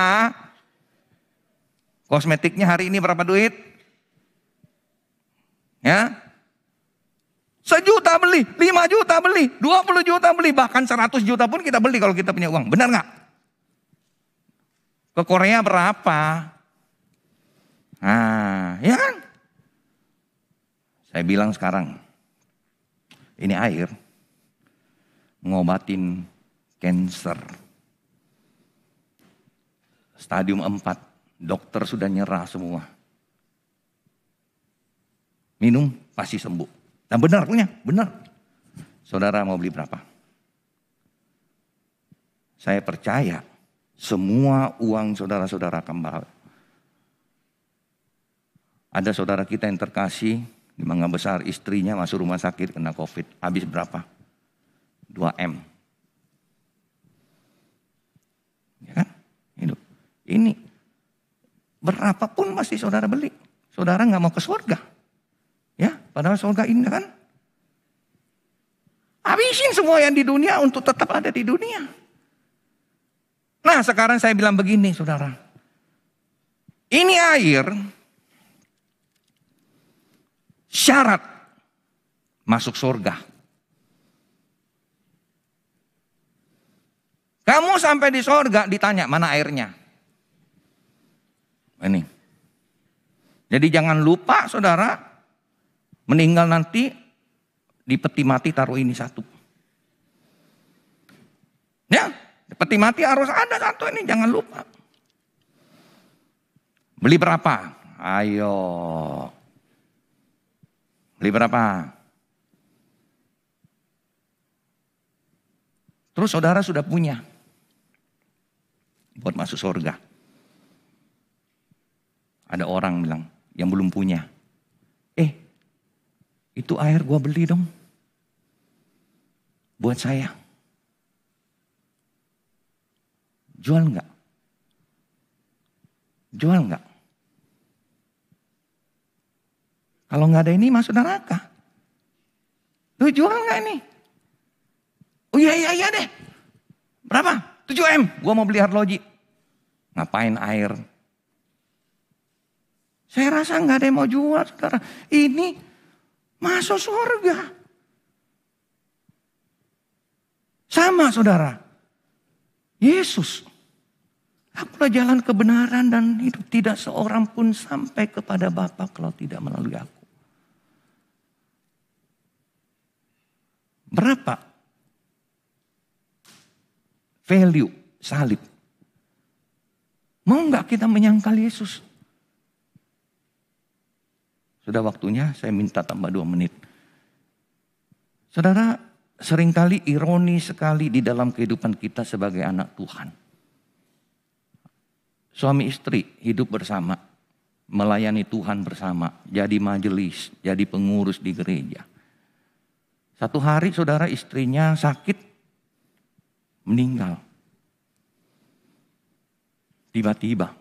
Kosmetiknya hari ini berapa duit? Ya, 1 juta beli, 5 juta beli, 20 juta beli, bahkan 100 juta pun kita beli kalau kita punya uang. Benar nggak? Ke Korea berapa? Nah, ya kan? Saya bilang sekarang, ini air ngobatin cancer. Stadium 4. Dokter sudah nyerah semua. Minum pasti sembuh. Dan benar punya, benar. Saudara mau beli berapa? Saya percaya semua uang saudara-saudara kembali. Ada saudara kita yang terkasih di Mangga Besar, istrinya masuk rumah sakit kena COVID. Habis berapa? 2M. Ya kan? Ini berapapun masih saudara beli. Saudara nggak mau ke surga. Ya, padahal surga indah kan? Habisin semua yang di dunia untuk tetap ada di dunia. Nah sekarang saya bilang begini saudara. Ini air syarat masuk surga. Kamu sampai di surga ditanya mana airnya. Ini. Jadi jangan lupa saudara, meninggal nanti di peti mati taruh ini satu. Ya, di peti mati harus ada satu ini, jangan lupa. Beli berapa? Ayo. Beli berapa? Terus saudara sudah punya buat masuk surga. Ada orang bilang yang belum punya. Itu air gua beli dong. Buat saya. Jual enggak? Jual enggak? Kalau enggak ada ini masuk neraka. Lu jual enggak ini? Oh iya deh. Berapa? 7M. Gua mau beli arloji. Ngapain air? Saya rasa enggak ada yang mau jual, saudara. Ini masuk surga. Sama saudara. Yesus. Akulah jalan kebenaran dan hidup. Tidak seorang pun sampai kepada Bapa kalau tidak melalui aku. Berapa value salib? Mau nggak kita menyangkal Yesus? Sudah waktunya saya minta tambah 2 menit. Saudara, seringkali ironi sekali di dalam kehidupan kita sebagai anak Tuhan. Suami istri hidup bersama, melayani Tuhan bersama, jadi majelis, jadi pengurus di gereja. Satu hari saudara istrinya sakit, meninggal. Tiba-tiba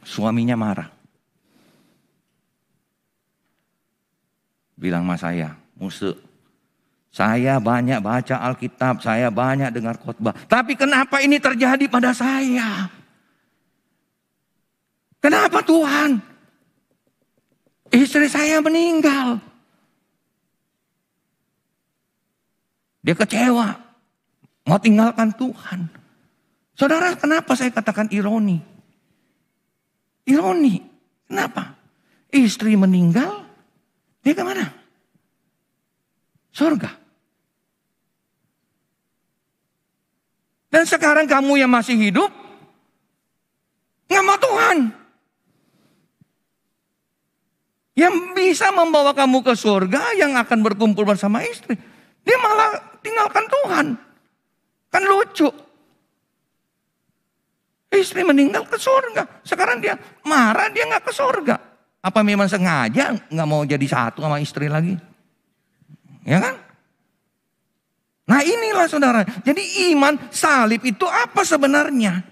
suaminya marah. Bilang sama saya, Muse, saya banyak baca Alkitab, saya banyak dengar khotbah. Tapi kenapa ini terjadi pada saya? Kenapa Tuhan? Istri saya meninggal. Dia kecewa, mau tinggalkan Tuhan. Saudara, kenapa saya katakan ironi? Ironi, kenapa? Istri meninggal, dia kemana? Surga. Dan sekarang kamu yang masih hidup, nggak mau Tuhan. Yang bisa membawa kamu ke surga, yang akan berkumpul bersama istri. Dia malah tinggalkan Tuhan. Kan lucu. Istri meninggal ke surga. Sekarang dia marah, dia nggak ke surga. Apa memang sengaja nggak mau jadi satu sama istri lagi? Ya kan? Nah inilah saudara. Jadi iman salib itu apa sebenarnya?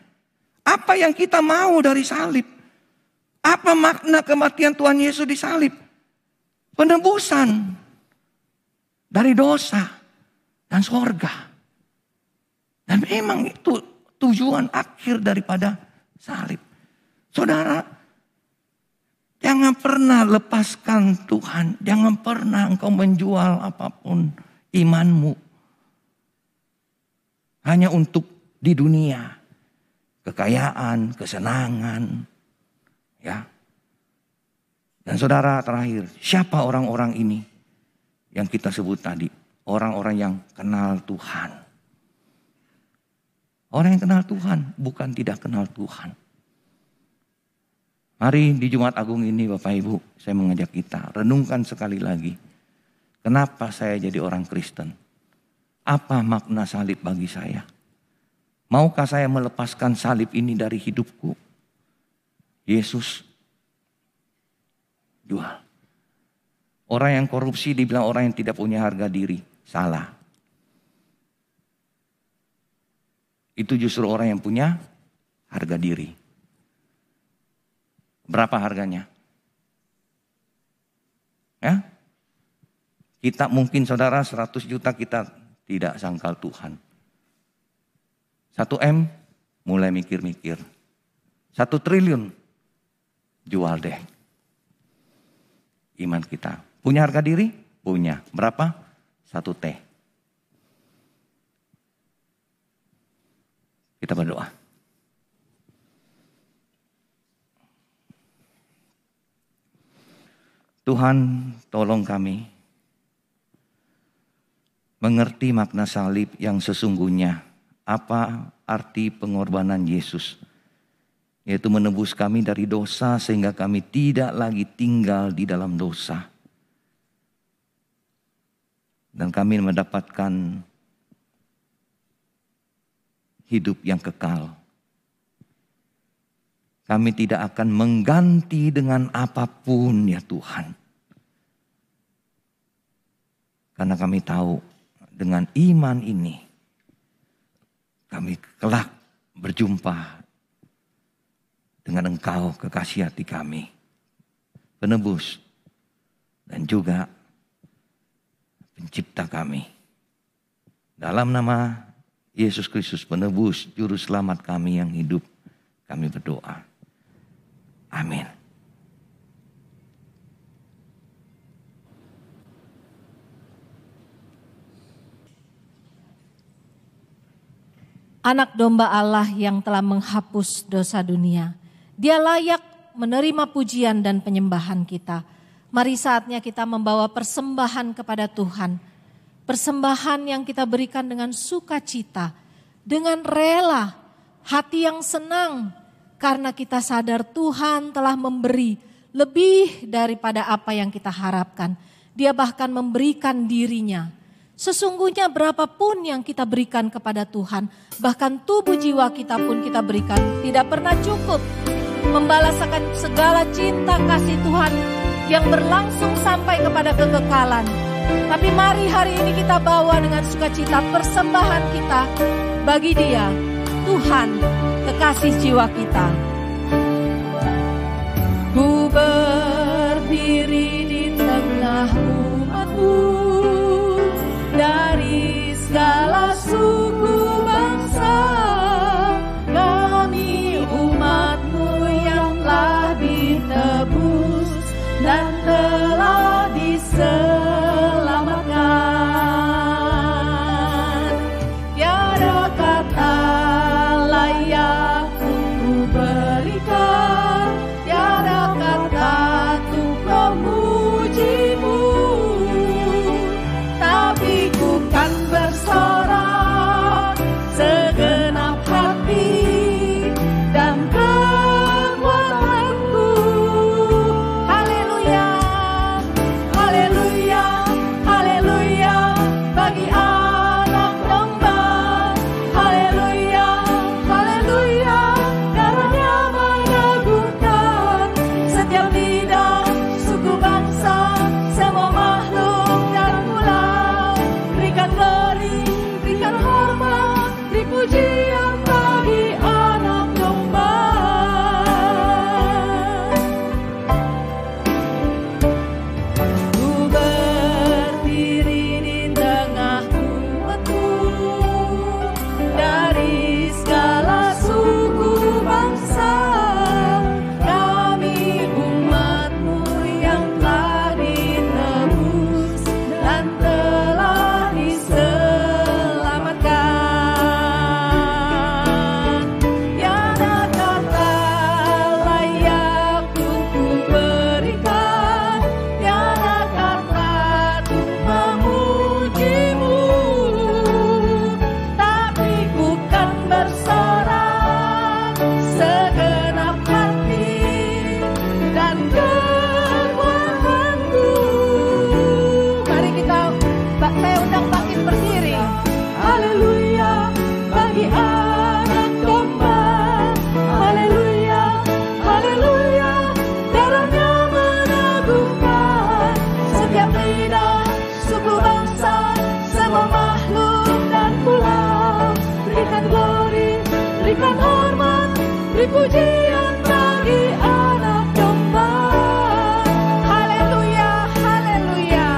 Apa yang kita mau dari salib? Apa makna kematian Tuhan Yesus di salib? Penebusan dari dosa dan sorga. Dan memang itu tujuan akhir daripada salib. Saudara, jangan pernah lepaskan Tuhan. Jangan pernah engkau menjual apapun imanmu. Hanya untuk di dunia. Kekayaan, kesenangan. Ya. Dan saudara terakhir, siapa orang-orang ini yang kita sebut tadi? Orang-orang yang kenal Tuhan. Orang yang kenal Tuhan, bukan tidak kenal Tuhan. Mari di Jumat Agung ini Bapak Ibu, saya mengajak kita renungkan sekali lagi. Kenapa saya jadi orang Kristen? Apa makna salib bagi saya? Maukah saya melepaskan salib ini dari hidupku? Yesus jual. Orang yang korupsi dibilang orang yang tidak punya harga diri. Salah. Itu justru orang yang punya harga diri. Berapa harganya? Ya? Kita mungkin saudara 100 juta kita tidak sangkal Tuhan. 1 M mulai mikir-mikir. 1 triliun jual deh. Iman kita. Punya harga diri? Punya. Berapa? 1 T. Kita berdoa. Tuhan, tolong kami mengerti makna salib yang sesungguhnya. Apa arti pengorbanan Yesus? Yaitu menebus kami dari dosa sehingga kami tidak lagi tinggal di dalam dosa. Dan kami mendapatkan hidup yang kekal. Kami tidak akan mengganti dengan apapun ya Tuhan. Karena kami tahu dengan iman ini kami kelak berjumpa dengan Engkau kekasih hati kami. Penebus dan juga pencipta kami. Dalam nama Yesus Kristus penebus juru selamat kami yang hidup, kami berdoa. Amin. Anak domba Allah yang telah menghapus dosa dunia. Dia layak menerima pujian dan penyembahan kita. Mari saatnya kita membawa persembahan kepada Tuhan. Persembahan yang kita berikan dengan sukacita, dengan rela, hati yang senang. Karena kita sadar Tuhan telah memberi lebih daripada apa yang kita harapkan. Dia bahkan memberikan dirinya. Sesungguhnya berapapun yang kita berikan kepada Tuhan, bahkan tubuh jiwa kita pun kita berikan, tidak pernah cukup membalas akan segala cinta kasih Tuhan yang berlangsung sampai kepada kekekalan. Tapi mari hari ini kita bawa dengan sukacita persembahan kita bagi Dia, Tuhan, kekasih jiwa kita. Ku berdiri di tengah umat-Mu, dari segala suku bangsa, kami umat-Mu yang telah ditebus dan telah diselamatkan. Tiada kata layak untuk berikan, tiada kata untuk memuji-Mu, tapi ku kan bersorak segenap hati dan kekuatanku. Haleluya, haleluya, haleluya bagi anak domba. Haleluya, haleluya, darahnya mengagumkan setiap lidah, suku bangsa, semua makhluk dan pulau. Berikan glory, berikan hormat, beri pujian bagi anak domba. Ku berdiri di tengah umat-Mu, dari segala suku bangsa, kami umat-Mu yang telah ditebus dan telah diselamatkan. Tiada kata layak untuk berikan, tiada kata untuk memuji-Mu, tapi ku kan bersorak segenap hati dan kekuatanku. Mari saya undang bangkit berdiri. Haleluya bagi anak domba. Haleluya, haleluya, darahnya mengagumkan setiap lidah, suku bangsa, semua makhluk dan pulau. Berikan glory, berikan hormat, beri pujian bagi anak domba. Haleluya, haleluya.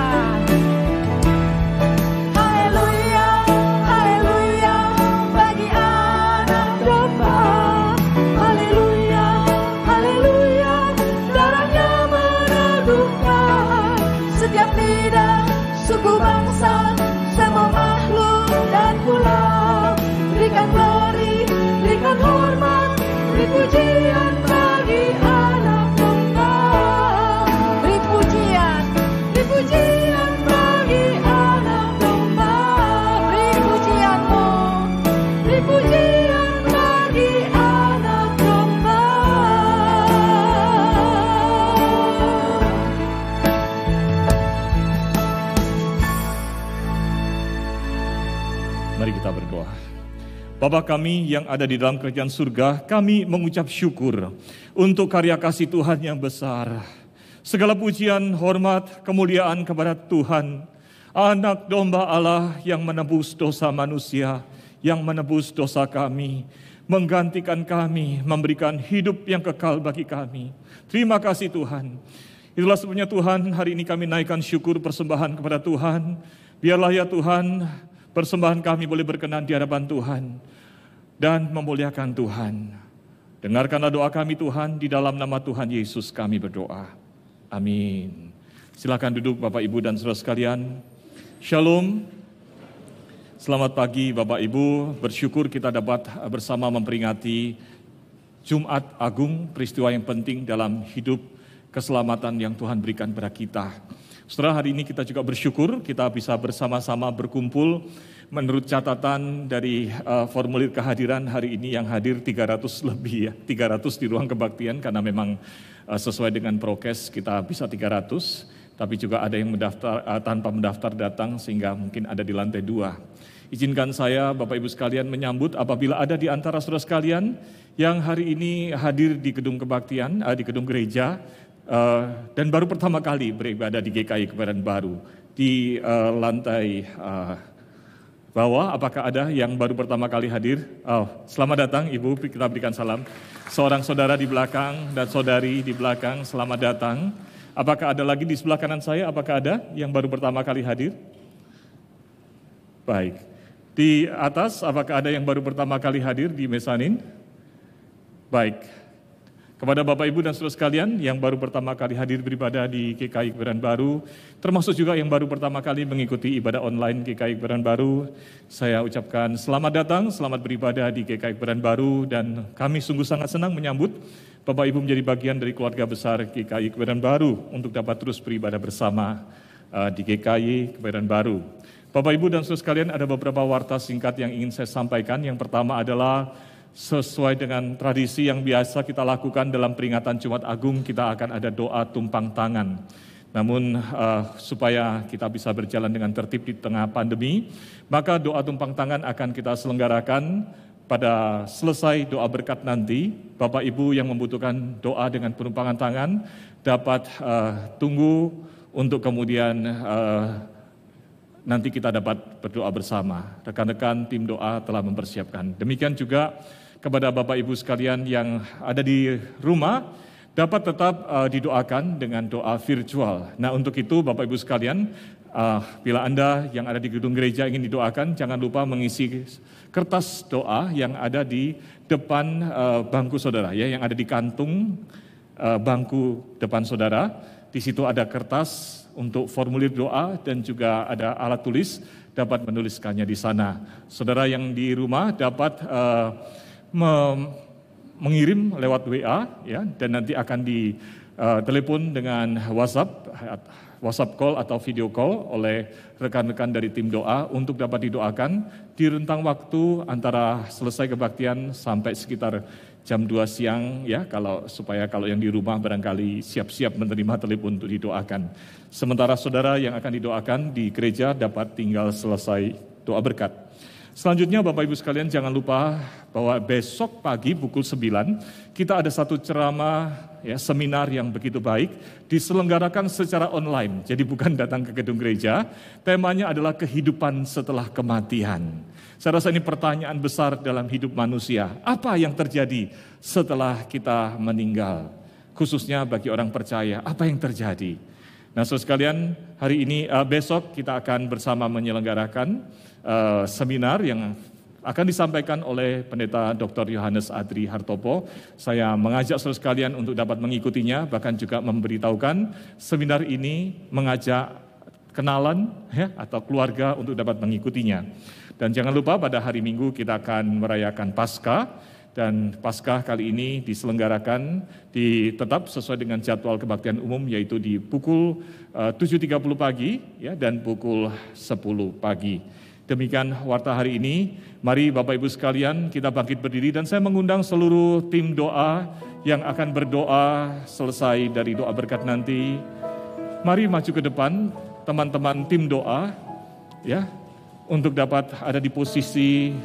setiap lidah, suku bangsa, semua makhluk dan pulau. Berikan glory, berikan hormat, beri pujian bagi anak domba. Beri pujian bagi anak domba. Beri pujianmu, beri pujian bagi anak domba. Mari kita berdoa. Bapa kami yang ada di dalam kerajaan surga, kami mengucap syukur untuk karya kasih Tuhan yang besar. Segala pujian, hormat, kemuliaan kepada Tuhan, anak domba Allah yang menebus dosa manusia, yang menebus dosa kami, menggantikan kami, memberikan hidup yang kekal bagi kami. Terima kasih Tuhan. Itulah sebabnya Tuhan, hari ini kami naikkan syukur persembahan kepada Tuhan. Biarlah ya Tuhan, persembahan kami boleh berkenan di hadapan Tuhan dan memuliakan Tuhan. Dengarkanlah doa kami Tuhan, di dalam nama Tuhan Yesus kami berdoa. Amin. Silakan duduk Bapak Ibu dan saudara sekalian. Shalom. Selamat pagi Bapak Ibu. Bersyukur kita dapat bersama memperingati Jumat Agung, peristiwa yang penting dalam hidup keselamatan yang Tuhan berikan kepada kita. Setelah hari ini kita juga bersyukur kita bisa bersama-sama berkumpul. Menurut catatan dari formulir kehadiran hari ini yang hadir 300 lebih ya, 300 di ruang kebaktian karena memang sesuai dengan prokes kita bisa 300, tapi juga ada yang mendaftar tanpa mendaftar datang sehingga mungkin ada di lantai 2. Izinkan saya Bapak Ibu sekalian menyambut apabila ada di antara saudara sekalian yang hari ini hadir di gedung kebaktian, di gedung gereja, dan baru pertama kali beribadah di GKI Kebayoran Baru di lantai bawah. Apakah ada yang baru pertama kali hadir? Selamat datang Ibu, kita berikan salam. Seorang saudara di belakang dan saudari di belakang, selamat datang. Apakah ada lagi di sebelah kanan saya? Apakah ada yang baru pertama kali hadir? Baik. Di atas, apakah ada yang baru pertama kali hadir di mezanin? Baik. Kepada Bapak Ibu dan saudara sekalian yang baru pertama kali hadir beribadah di GKI Kebayoran Baru, termasuk juga yang baru pertama kali mengikuti ibadah online GKI Kebayoran Baru, saya ucapkan selamat datang, selamat beribadah di GKI Kebayoran Baru, dan kami sungguh sangat senang menyambut Bapak Ibu menjadi bagian dari keluarga besar GKI Kebayoran Baru untuk dapat terus beribadah bersama di GKI Kebayoran Baru. Bapak Ibu dan saudara sekalian, ada beberapa warta singkat yang ingin saya sampaikan. Yang pertama adalah sesuai dengan tradisi yang biasa kita lakukan dalam peringatan Jumat Agung, kita akan ada doa tumpang tangan. Namun supaya kita bisa berjalan dengan tertib di tengah pandemi, maka doa tumpang tangan akan kita selenggarakan pada selesai doa berkat nanti. Bapak Ibu yang membutuhkan doa dengan penumpangan tangan dapat tunggu untuk kemudian nanti kita dapat berdoa bersama. Rekan-rekan tim doa telah mempersiapkan. Demikian juga kepada Bapak Ibu sekalian yang ada di rumah, dapat tetap didoakan dengan doa virtual. Nah untuk itu Bapak Ibu sekalian, bila Anda yang ada di gedung gereja ingin didoakan, jangan lupa mengisi kertas doa yang ada di depan bangku saudara, ya, yang ada di kantung bangku depan saudara. Di situ ada kertas untuk formulir doa dan juga ada alat tulis, dapat menuliskannya di sana. Saudara yang di rumah dapat mengirim lewat WA, ya, dan nanti akan ditelepon dengan WhatsApp call atau video call oleh rekan-rekan dari tim doa untuk dapat didoakan di rentang waktu antara selesai kebaktian sampai sekitar jam 2 siang, ya, supaya kalau yang di rumah barangkali siap-siap menerima telepon untuk didoakan. Sementara saudara yang akan didoakan di gereja dapat tinggal selesai doa berkat. Selanjutnya Bapak Ibu sekalian jangan lupa bahwa besok pagi pukul 9 kita ada satu ceramah, ya, seminar yang begitu baik diselenggarakan secara online. Jadi bukan datang ke gedung gereja, temanya adalah kehidupan setelah kematian. Saya rasa ini pertanyaan besar dalam hidup manusia. Apa yang terjadi setelah kita meninggal? Khususnya bagi orang percaya, apa yang terjadi? Nah, saudara sekalian, hari ini besok kita akan bersama menyelenggarakan seminar yang akan disampaikan oleh Pendeta Dr. Yohanes Adri Hartopo. Saya mengajak saudara sekalian untuk dapat mengikutinya, bahkan juga memberitahukan seminar ini mengajak kenalan ya, atau keluarga untuk dapat mengikutinya. Dan jangan lupa pada hari Minggu kita akan merayakan Paskah, dan Paskah kali ini diselenggarakan tetap sesuai dengan jadwal kebaktian umum, yaitu di pukul 7.30 pagi ya, dan pukul 10 pagi. Demikian warta hari ini. Mari Bapak Ibu sekalian kita bangkit berdiri, dan saya mengundang seluruh tim doa yang akan berdoa selesai dari doa berkat nanti. Mari maju ke depan teman-teman tim doa ya, untuk dapat ada di posisi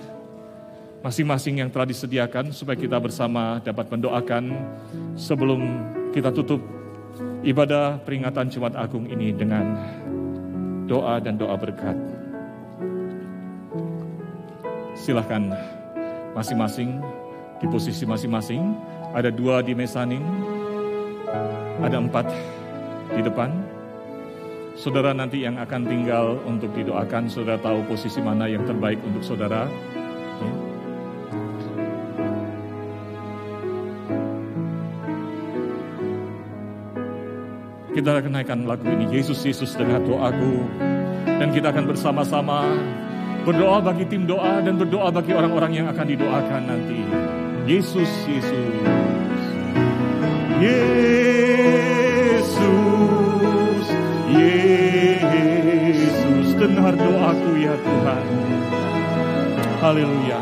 masing-masing yang telah disediakan, supaya kita bersama dapat mendoakan sebelum kita tutup ibadah peringatan Jumat Agung ini dengan doa dan doa berkat. Silahkan masing-masing di posisi masing-masing. Ada 2 di mezanin, ada 4 di depan. Saudara nanti yang akan tinggal untuk didoakan, saudara tahu posisi mana yang terbaik untuk saudara. Ya. Kita akan naikkan lagu ini, Yesus, Yesus dengar doaku. Dan kita akan bersama-sama berdoa bagi tim doa dan berdoa bagi orang-orang yang akan didoakan nanti. Yesus, Yesus. Yesus, Yesus, dengar doaku ya Tuhan. Haleluya.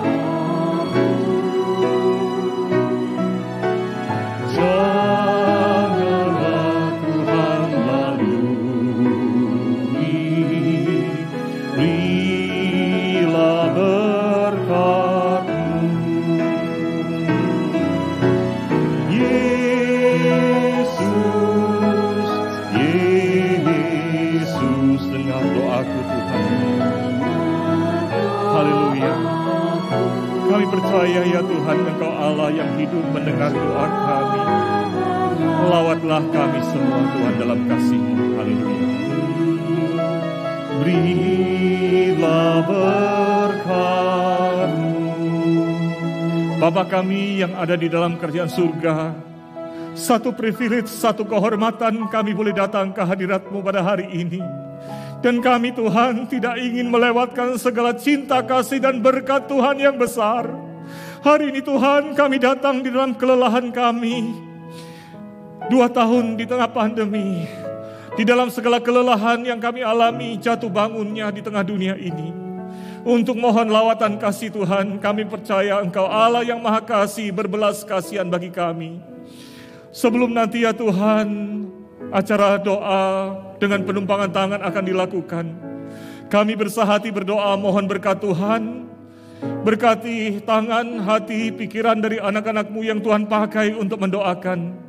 Janganlah Tuhan lalui, berilah berkat-Mu. Yesus, Yesus, dengar doaku Tuhan. Haleluya. Kami percaya ya Tuhan, Engkau Allah yang hidup mendengar doa kami. Lawatlah kami semua Tuhan dalam kasih-Mu. Haleluya. Berilah berkat-Mu. Bapa kami yang ada di dalam kerajaan surga, satu privilege, satu kehormatan kami boleh datang ke hadirat-Mu pada hari ini. Dan kami Tuhan tidak ingin melewatkan segala cinta, kasih dan berkat Tuhan yang besar. Hari ini Tuhan kami datang di dalam kelelahan kami. 2 tahun di tengah pandemi, di dalam segala kelelahan yang kami alami, jatuh bangunnya di tengah dunia ini. Untuk mohon lawatan kasih Tuhan, kami percaya Engkau Allah yang Maha Kasih, berbelas kasihan bagi kami. Sebelum nanti ya Tuhan, acara doa dengan penumpangan tangan akan dilakukan. Kami bersahati berdoa mohon berkat Tuhan. Berkati tangan, hati, pikiran dari anak-anak-Mu yang Tuhan pakai untuk mendoakan.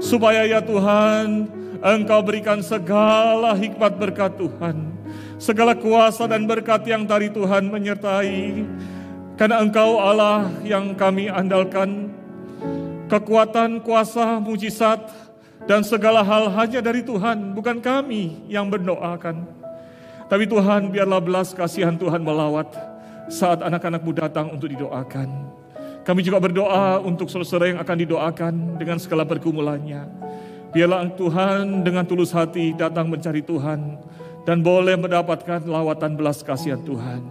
Supaya ya Tuhan, Engkau berikan segala hikmat berkat Tuhan. Segala kuasa dan berkat yang dari Tuhan menyertai. Karena Engkau Allah yang kami andalkan. Kekuatan, kuasa, mujizat, dan segala hal hanya dari Tuhan, bukan kami yang mendoakan. Tapi Tuhan, biarlah belas kasihan Tuhan melawat saat anak-anak-Mu datang untuk didoakan. Kami juga berdoa untuk saudara yang akan didoakan dengan segala pergumulannya. Biarlah Tuhan dengan tulus hati datang mencari Tuhan dan boleh mendapatkan lawatan belas kasihan Tuhan.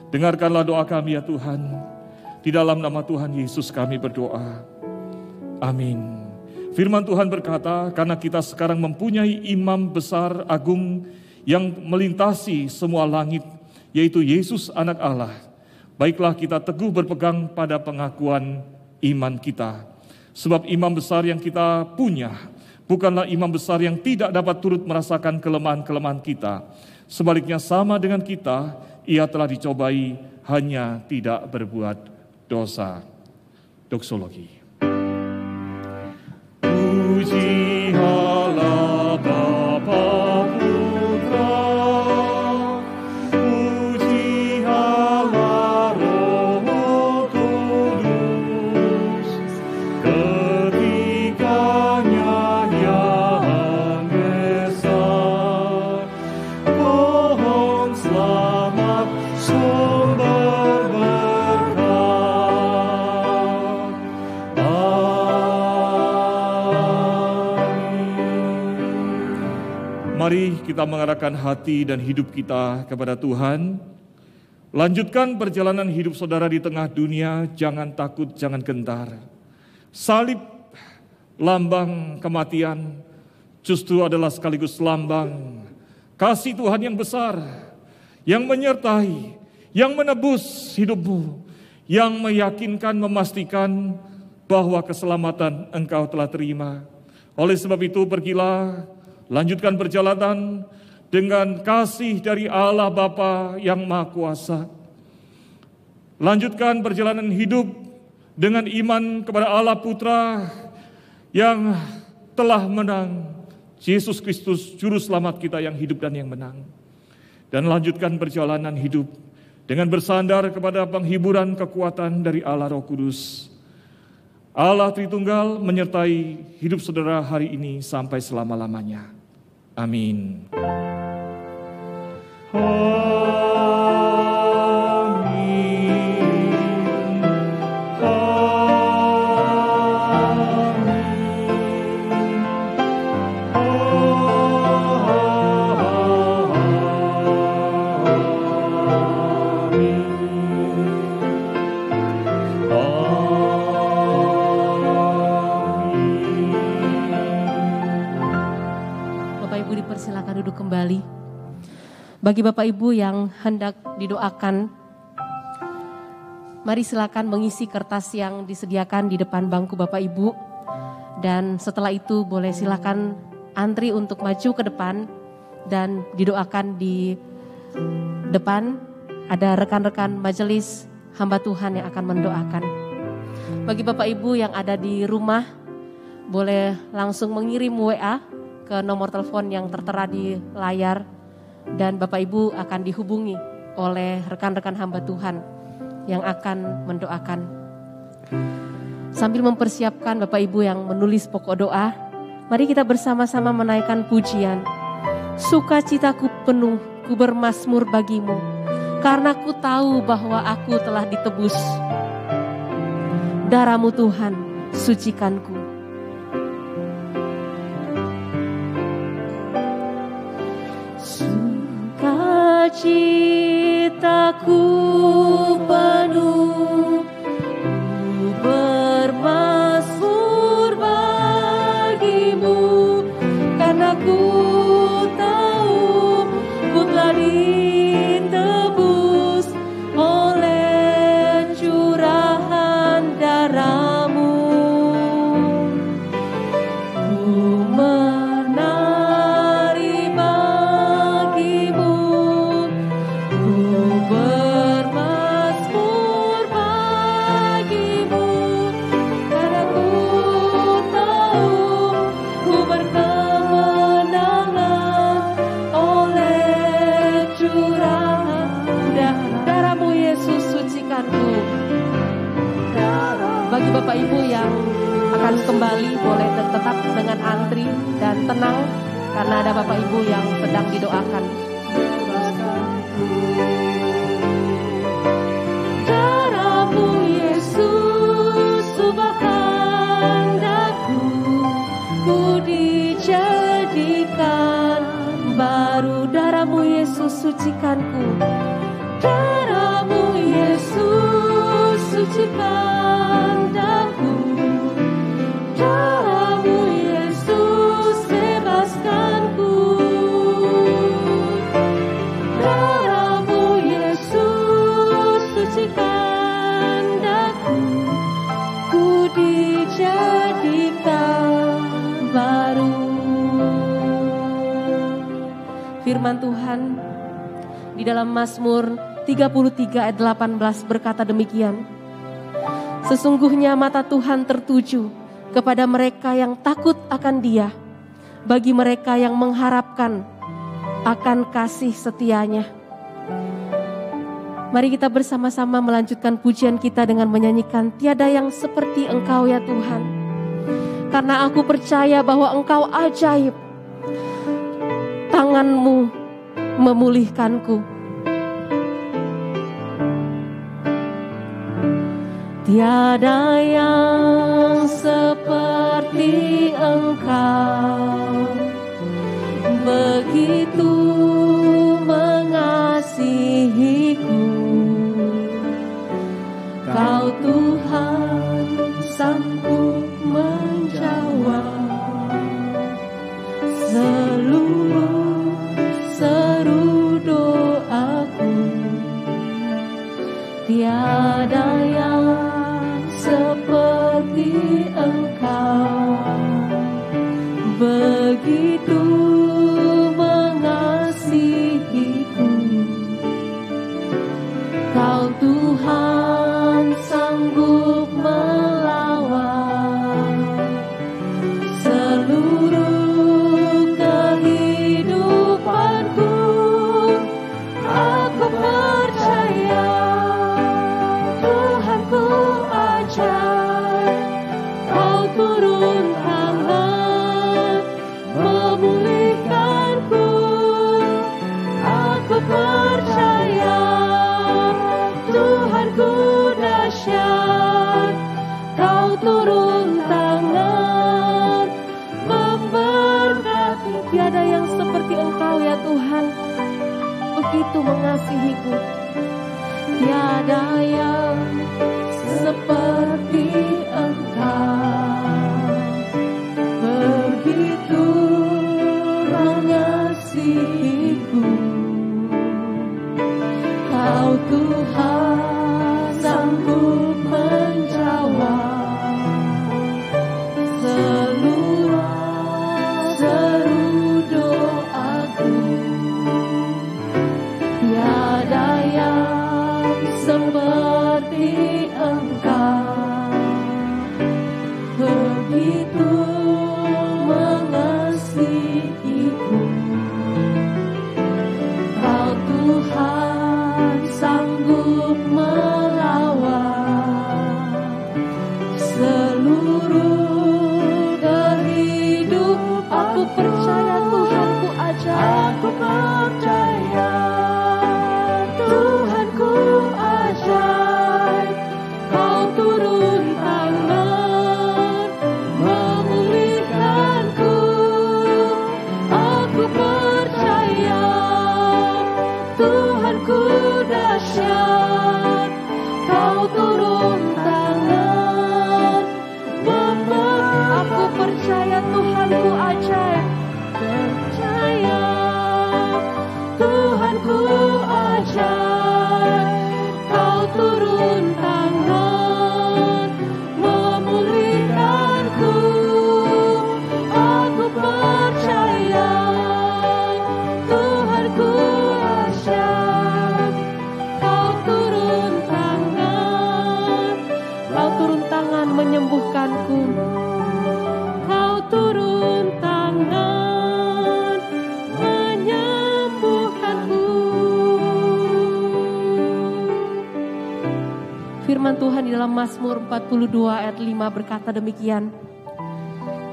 Dengarkanlah doa kami ya Tuhan. Di dalam nama Tuhan Yesus kami berdoa. Amin. Firman Tuhan berkata, karena kita sekarang mempunyai imam besar agung yang melintasi semua langit, yaitu Yesus anak Allah. Baiklah kita teguh berpegang pada pengakuan iman kita. Sebab imam besar yang kita punya bukanlah imam besar yang tidak dapat turut merasakan kelemahan-kelemahan kita. Sebaliknya sama dengan kita, ia telah dicobai, hanya tidak berbuat dosa. Doksologi. Puji Allah Bapa Putra, puji Allah Roh Kudus, ketiganya yang besar. Pohon selamat sumber berkat, Mari kita mengarahkan hati dan hidup kita kepada Tuhan. Lanjutkan perjalanan hidup saudara di tengah dunia, jangan takut, jangan gentar. Salib, lambang kematian, justru adalah sekaligus lambang kasih Tuhan yang besar, yang menyertai, yang menebus hidupmu, yang meyakinkan, memastikan bahwa keselamatan engkau telah terima. Oleh sebab itu pergilah, lanjutkan perjalanan dengan kasih dari Allah Bapa yang Maha Kuasa. Lanjutkan perjalanan hidup dengan iman kepada Allah Putra yang telah menang, Yesus Kristus Juru Selamat kita yang hidup dan yang menang. Dan lanjutkan perjalanan hidup dengan bersandar kepada penghiburan kekuatan dari Allah Roh Kudus. Allah Tritunggal menyertai hidup saudara hari ini sampai selama-lamanya. Amin. Silakan duduk kembali. Bagi Bapak Ibu yang hendak didoakan, mari silakan mengisi kertas yang disediakan di depan bangku Bapak Ibu. Dan setelah itu boleh silakan antri untuk maju ke depan dan didoakan di depan. Ada rekan-rekan majelis hamba Tuhan yang akan mendoakan. Bagi Bapak Ibu yang ada di rumah, boleh langsung mengirim WA ke nomor telepon yang tertera di layar, dan Bapak Ibu akan dihubungi oleh rekan-rekan hamba Tuhan yang akan mendoakan. Sambil mempersiapkan Bapak Ibu yang menulis pokok doa, mari kita bersama-sama menaikkan pujian. Sukacitaku penuh, ku bermazmur bagimu, karena ku tahu bahwa aku telah ditebus. Darah-Mu Tuhan, sucikanku. Sukacitaku penuh, ku bermazmur bagimu, karena ku tahu ku telah ditebus oleh curahan darah-Mu. Ku menari bagimu, ku bermazmur bagimu, karena ku tahu ku berkemenangan oleh curahan darah-Mu Yesus, sucikanku. Bagi Bapak Ibu yang akan kembali, boleh tetap dengan antri dan tenang, karena ada Bapak Ibu yang sedang didoakan. Darah-Mu Yesus, ubahkan daku, ku dijadikan baru. Darah-Mu Yesus, sucikanku. Darah-Mu Yesus, sucikan daku. Darah-Mu Yesus, bebaskanku. Darah-Mu Yesus, sucikan daku, ku dijadikan baru. Firman Tuhan di dalam Mazmur 33 ayat 18 berkata demikian. Sesungguhnya mata Tuhan tertuju kepada mereka yang takut akan Dia, bagi mereka yang mengharapkan akan kasih setia-Nya. Mari kita bersama-sama melanjutkan pujian kita dengan menyanyikan tiada yang seperti Engkau ya Tuhan. Karena aku percaya bahwa Engkau ajaib. Tangan-Mu memulihkanku. Tiada yang seperti Engkau, begitu mengasihiku. Kau Tuhan sanggup menjawab seluruh seru doaku. Tiada yang seperti Engkau, begitu mengasihiku. Kau Tuhan sanggup melawan seluruh kehidupanku. Aku percaya Tuhanku ajaib, Kau turun tangan memulihkanku. Aku percaya Tuhanku dahsyat, Kau turun tangan memberkati. Tiada yang seperti Engkau ya Tuhan, begitu mengasihiku. Tiada yang seperti Engkau, begitu mengasihiku. Kau Tuhan sanggup menjawab seluruh seru doaku. Tiada yang seperti Engkau, begitu mengasihiku. Kau Tuhan sanggup melawan seluruh kehidup. Aku percaya Tuhanku ajaib. Aku percaya Tuhanku ajaib, Kau turun tangan memulihkanku. Aku percaya Tuhanku dahsyat, Kau turun tangan aku percaya Tuhanku ajaib. Percaya Tuhanku ajaib, Kau turun tangan memulihkanku. Aku percaya Tuhanku ajaib, Kau turun tangan menyembuhkanku. Kau turun tangan menyembuhkanku. Firman Tuhan di dalam Mazmur 42 ayat 5 berkata demikian.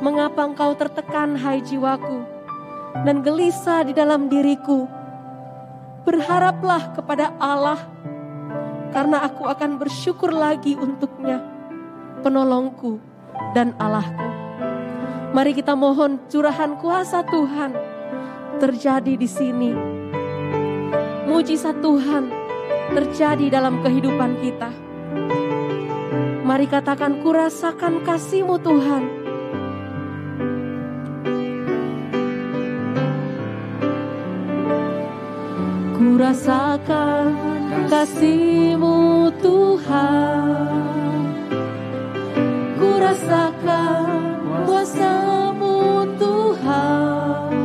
Mengapa engkau tertekan hai jiwaku, dan gelisah di dalam diriku? Berharaplah kepada Allah, karena aku akan bersyukur lagi untuknya, penolongku dan Allahku. Mari kita mohon curahan kuasa Tuhan terjadi di sini. Mujizat Tuhan terjadi dalam kehidupan kita. Mari katakan, ku rasakan kasih-Mu Tuhan. Ku rasakan kasih-Mu Tuhan. Ku rasakan kuasa-Mu Tuhan.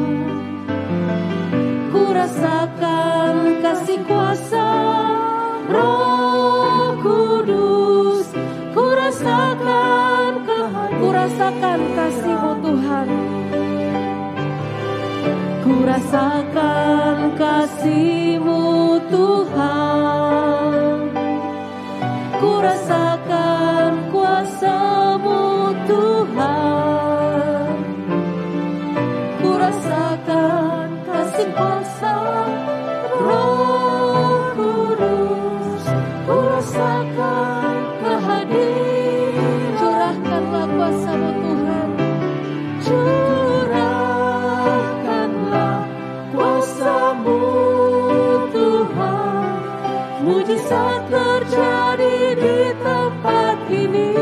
Ku rasakan kasih kuasa Roh Kudus. Ku rasakan kasih-Mu Tuhan. Ku rasakan kasih-Mu Tuhan. Ku rasakan kuasa-Mu Tuhan. Ku rasakan kasih kuasa Roh Kudus. Ku rasakan kehadiran. Curahkanlah kuasa-Mu Tuhan. Curahkanlah mujizat terjadi di tempat ini.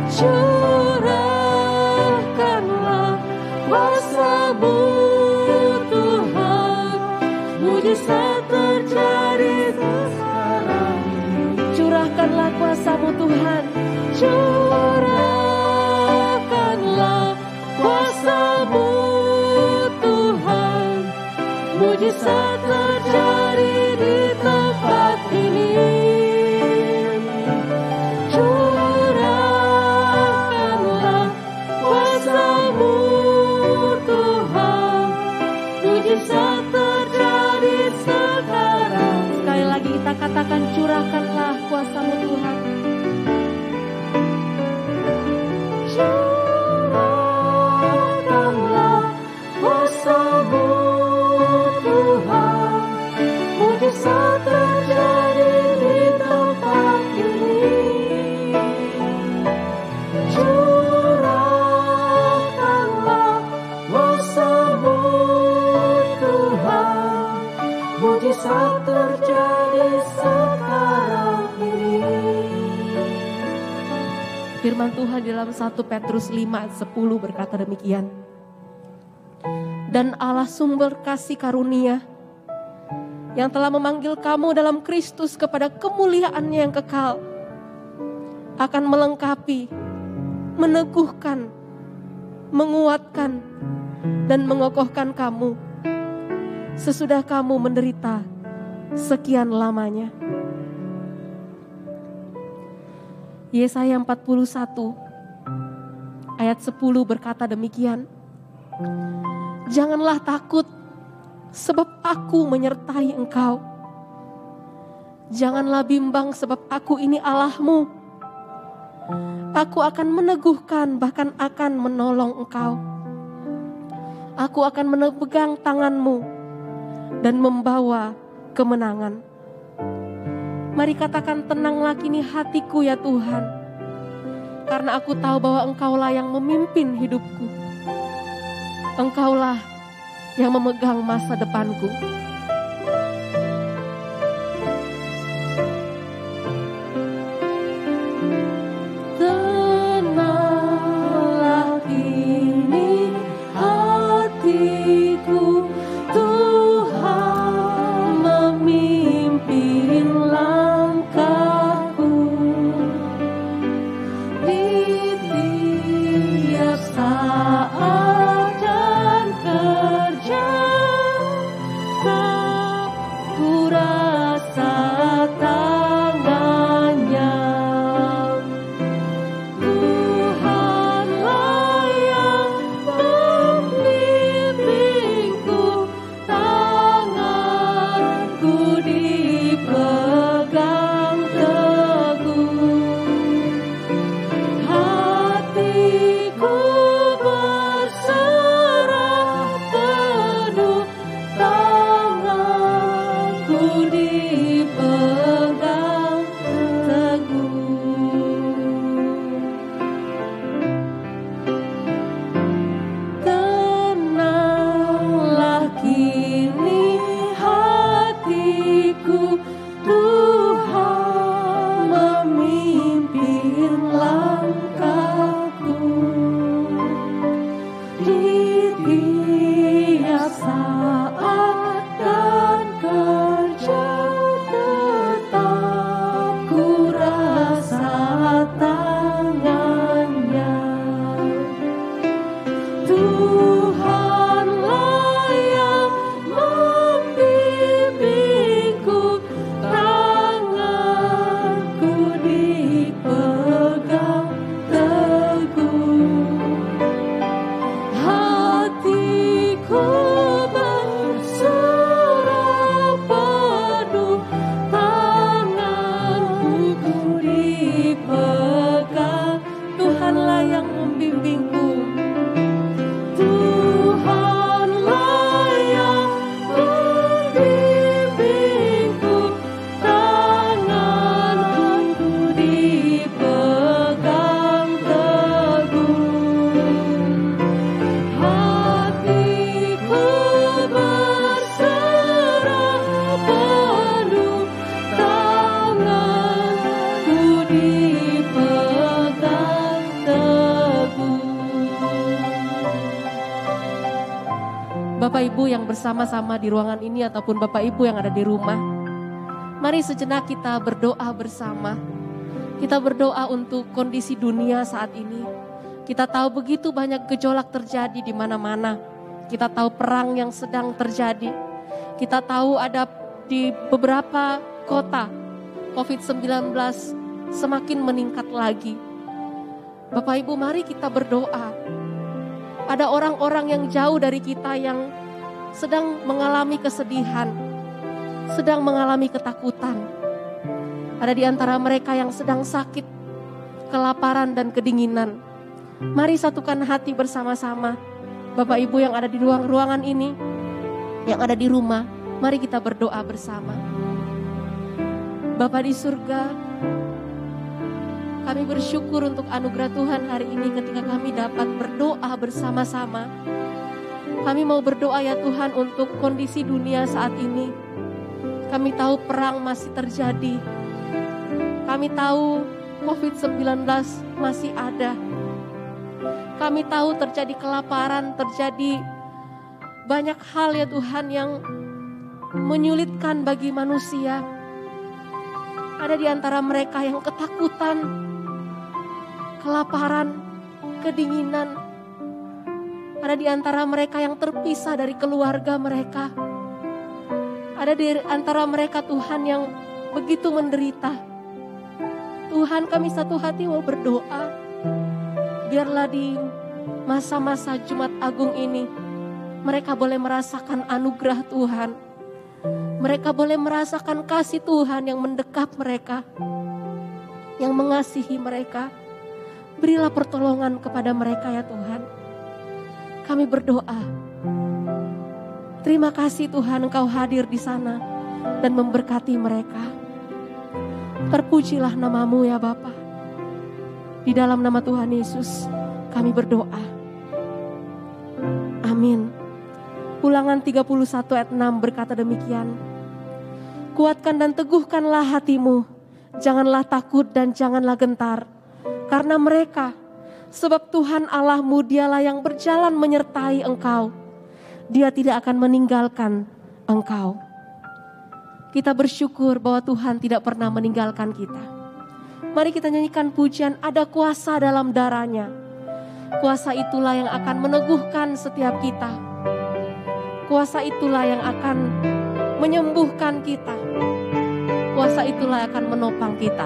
Curahkanlah kuasa-Mu Tuhan, mujizat terjadi sekarang ini. Curahkanlah kuasa-Mu Tuhan. Curahkanlah kuasa-Mu Tuhan, mujizat terjadi di tempat ini. Curahkanlah kuasa-Mu Tuhan, mujizat terjadi sekarang. Sekali lagi kita katakan, curahkanlah kuasa-Mu Tuhan. Curahkanlah kuasa-Mu Tuhan, mujizat terjadi di tempat ini. Curahkanlah kuasa-Mu Tuhan, mujizat terjadi sekarang ini. Firman Tuhan di dalam 1 Petrus 5:10 berkata demikian. Dan Allah sumber kasih karunia yang telah memanggil kamu dalam Kristus kepada kemuliaan-Nya yang kekal akan melengkapi, meneguhkan, menguatkan, dan mengokohkan kamu sesudah kamu menderita sekian lamanya. Yesaya 41 ayat 10 berkata demikian. Janganlah takut, sebab aku menyertai engkau. Janganlah bimbang, sebab aku ini Allahmu. Aku akan meneguhkan, bahkan akan menolong engkau. Aku akan memegang tanganmu dan membawa kemenangan. Mari katakan, tenanglah kini hatiku ya Tuhan, karena aku tahu bahwa Engkaulah yang memimpin hidupku. Engkaulah yang memegang masa depanku. Tenanglah kini hatiku, Tuhan memimpin langkahku. Di tiap saat dan kerja Bapak Ibu yang bersama-sama di ruangan ini ataupun Bapak Ibu yang ada di rumah, mari sejenak kita berdoa bersama. Kita berdoa untuk kondisi dunia saat ini. Kita tahu begitu banyak gejolak terjadi di mana-mana. Kita tahu perang yang sedang terjadi. Kita tahu ada di beberapa kota COVID-19 semakin meningkat lagi. Bapak Ibu, mari kita berdoa. Ada orang-orang yang jauh dari kita yang sedang mengalami kesedihan, sedang mengalami ketakutan. Ada di antara mereka yang sedang sakit, kelaparan dan kedinginan. Mari satukan hati bersama-sama. Bapak Ibu yang ada di ruangan ini, yang ada di rumah, mari kita berdoa bersama. Bapa di surga, kami bersyukur untuk anugerah Tuhan hari ini ketika kami dapat berdoa bersama-sama. Kami mau berdoa ya Tuhan untuk kondisi dunia saat ini. Kami tahu perang masih terjadi. Kami tahu COVID-19 masih ada. Kami tahu terjadi kelaparan, terjadi banyak hal ya Tuhan yang menyulitkan bagi manusia. Ada di antara mereka yang ketakutan, kelaparan, kedinginan. Ada di antara mereka yang terpisah dari keluarga mereka. Ada di antara mereka Tuhan yang begitu menderita. Tuhan, kami satu hati mau berdoa. Biarlah di masa-masa Jumat Agung ini mereka boleh merasakan anugerah Tuhan. Mereka boleh merasakan kasih Tuhan yang mendekap mereka, yang mengasihi mereka. Berilah pertolongan kepada mereka ya Tuhan. Kami berdoa. Terima kasih Tuhan Engkau hadir di sana dan memberkati mereka. Terpujilah namamu ya Bapa. Di dalam nama Tuhan Yesus kami berdoa. Amin. Ulangan 31 ayat 6 berkata demikian. Kuatkan dan teguhkanlah hatimu. Janganlah takut dan janganlah gentar. Karena mereka, sebab Tuhan Allahmu dialah yang berjalan menyertai engkau. Dia tidak akan meninggalkan engkau. Kita bersyukur bahwa Tuhan tidak pernah meninggalkan kita. Mari kita nyanyikan pujian ada kuasa dalam darahnya. Kuasa itulah yang akan meneguhkan setiap kita. Kuasa itulah yang akan menyembuhkan kita. Kuasa itulah yang akan menopang kita.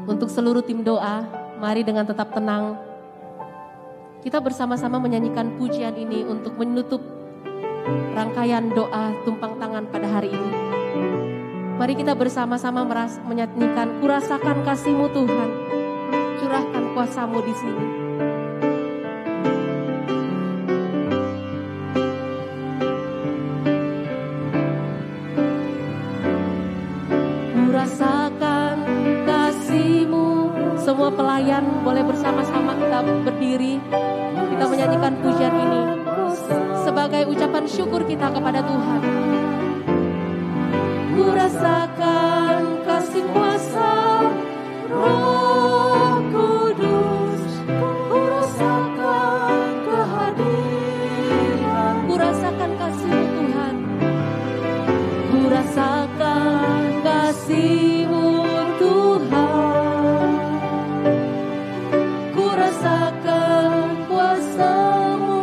Untuk seluruh tim doa, mari dengan tetap tenang. Kita bersama-sama menyanyikan pujian ini untuk menutup rangkaian doa tumpang tangan pada hari ini. Mari kita bersama-sama menyanyikan kurasakan kasih-Mu Tuhan. Curahkan kuasa-Mu di sini. Kurasakan kasih-Mu. Semua pelayan boleh bersama-sama kita boleh berdiri, kita menyanyikan pujian ini sebagai ucapan syukur kita kepada Tuhan. Ku rasakan kasih kuasa Roh Kudus, ku rasakan kehadiran, Ku rasakan kasih-Mu Tuhan. ku rasakan kasih-Mu Tuhan, ku rasakan kuasa-Mu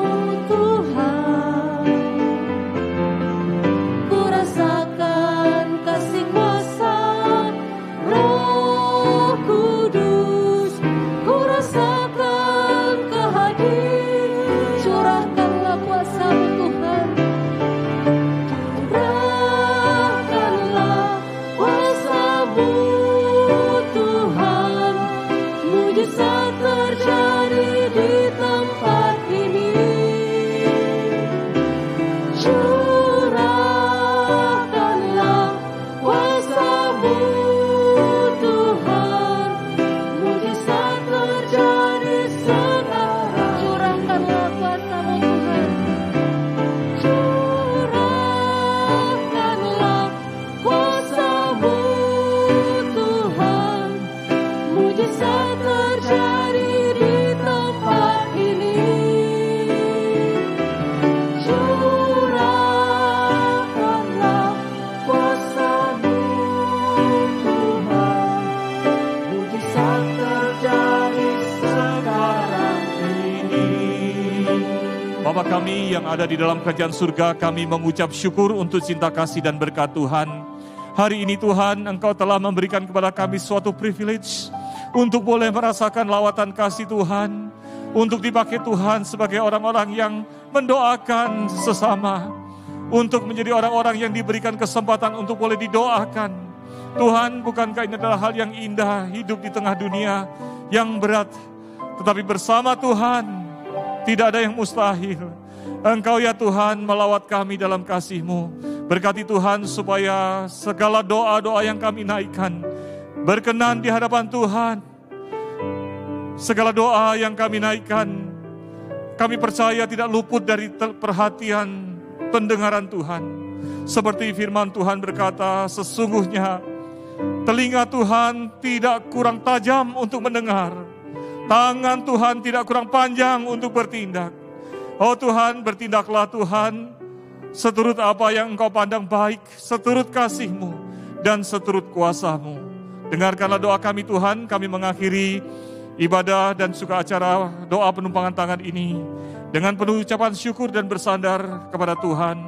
Tuhan, ku rasakan kasih kuasa Roh Kudus, ku rasakan kehadiran. Curahkanlah kuasa-Mu Tuhan. Curahkanlah kuasa-Mu Tuhan, mujizat terjadi di tempat ini. Curahkanlah kuasa-Mu Tuhan, mujizat terjadi sekarang. Curahkanlah kuasa-Mu Tuhan. Curahkanlah kuasa-Mu Tuhan, mujizat terjadi di tempat ini. Curahkanlah kuasa-Mu Tuhan, mujizat terjadi sekarang ini. Bapa kami yang ada di dalam kerajaan surga, kami mengucap syukur untuk cinta kasih dan berkat Tuhan. Hari ini Tuhan, Engkau telah memberikan kepada kami suatu privilege untuk boleh merasakan lawatan kasih Tuhan, untuk dipakai Tuhan sebagai orang-orang yang mendoakan sesama, untuk menjadi orang-orang yang diberikan kesempatan untuk boleh didoakan. Tuhan, bukankah ini adalah hal yang indah hidup di tengah dunia yang berat, tetapi bersama Tuhan tidak ada yang mustahil. Engkau ya Tuhan melawat kami dalam kasih-Mu. Berkati Tuhan supaya segala doa-doa yang kami naikkan berkenan di hadapan Tuhan. Segala doa yang kami naikkan, kami percaya tidak luput dari perhatian pendengaran Tuhan. Seperti firman Tuhan berkata, sesungguhnya telinga Tuhan tidak kurang tajam untuk mendengar, tangan Tuhan tidak kurang panjang untuk bertindak. Oh Tuhan, bertindaklah Tuhan seturut apa yang Engkau pandang baik, seturut kasih-Mu dan seturut kuasa-Mu. Dengarkanlah doa kami Tuhan, kami mengakhiri ibadah dan suka acara doa penumpangan tangan ini dengan penuh ucapan syukur dan bersandar kepada Tuhan.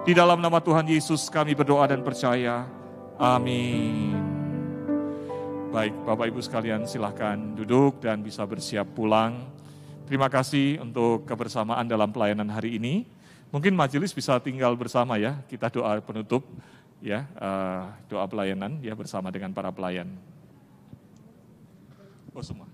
Di dalam nama Tuhan Yesus kami berdoa dan percaya. Amin. Baik, Bapak Ibu sekalian silahkan duduk dan bisa bersiap pulang. Terima kasih untuk kebersamaan dalam pelayanan hari ini. Mungkin majelis bisa tinggal bersama ya, kita doa penutup ya, doa pelayanan ya bersama dengan para pelayan. Oh semua.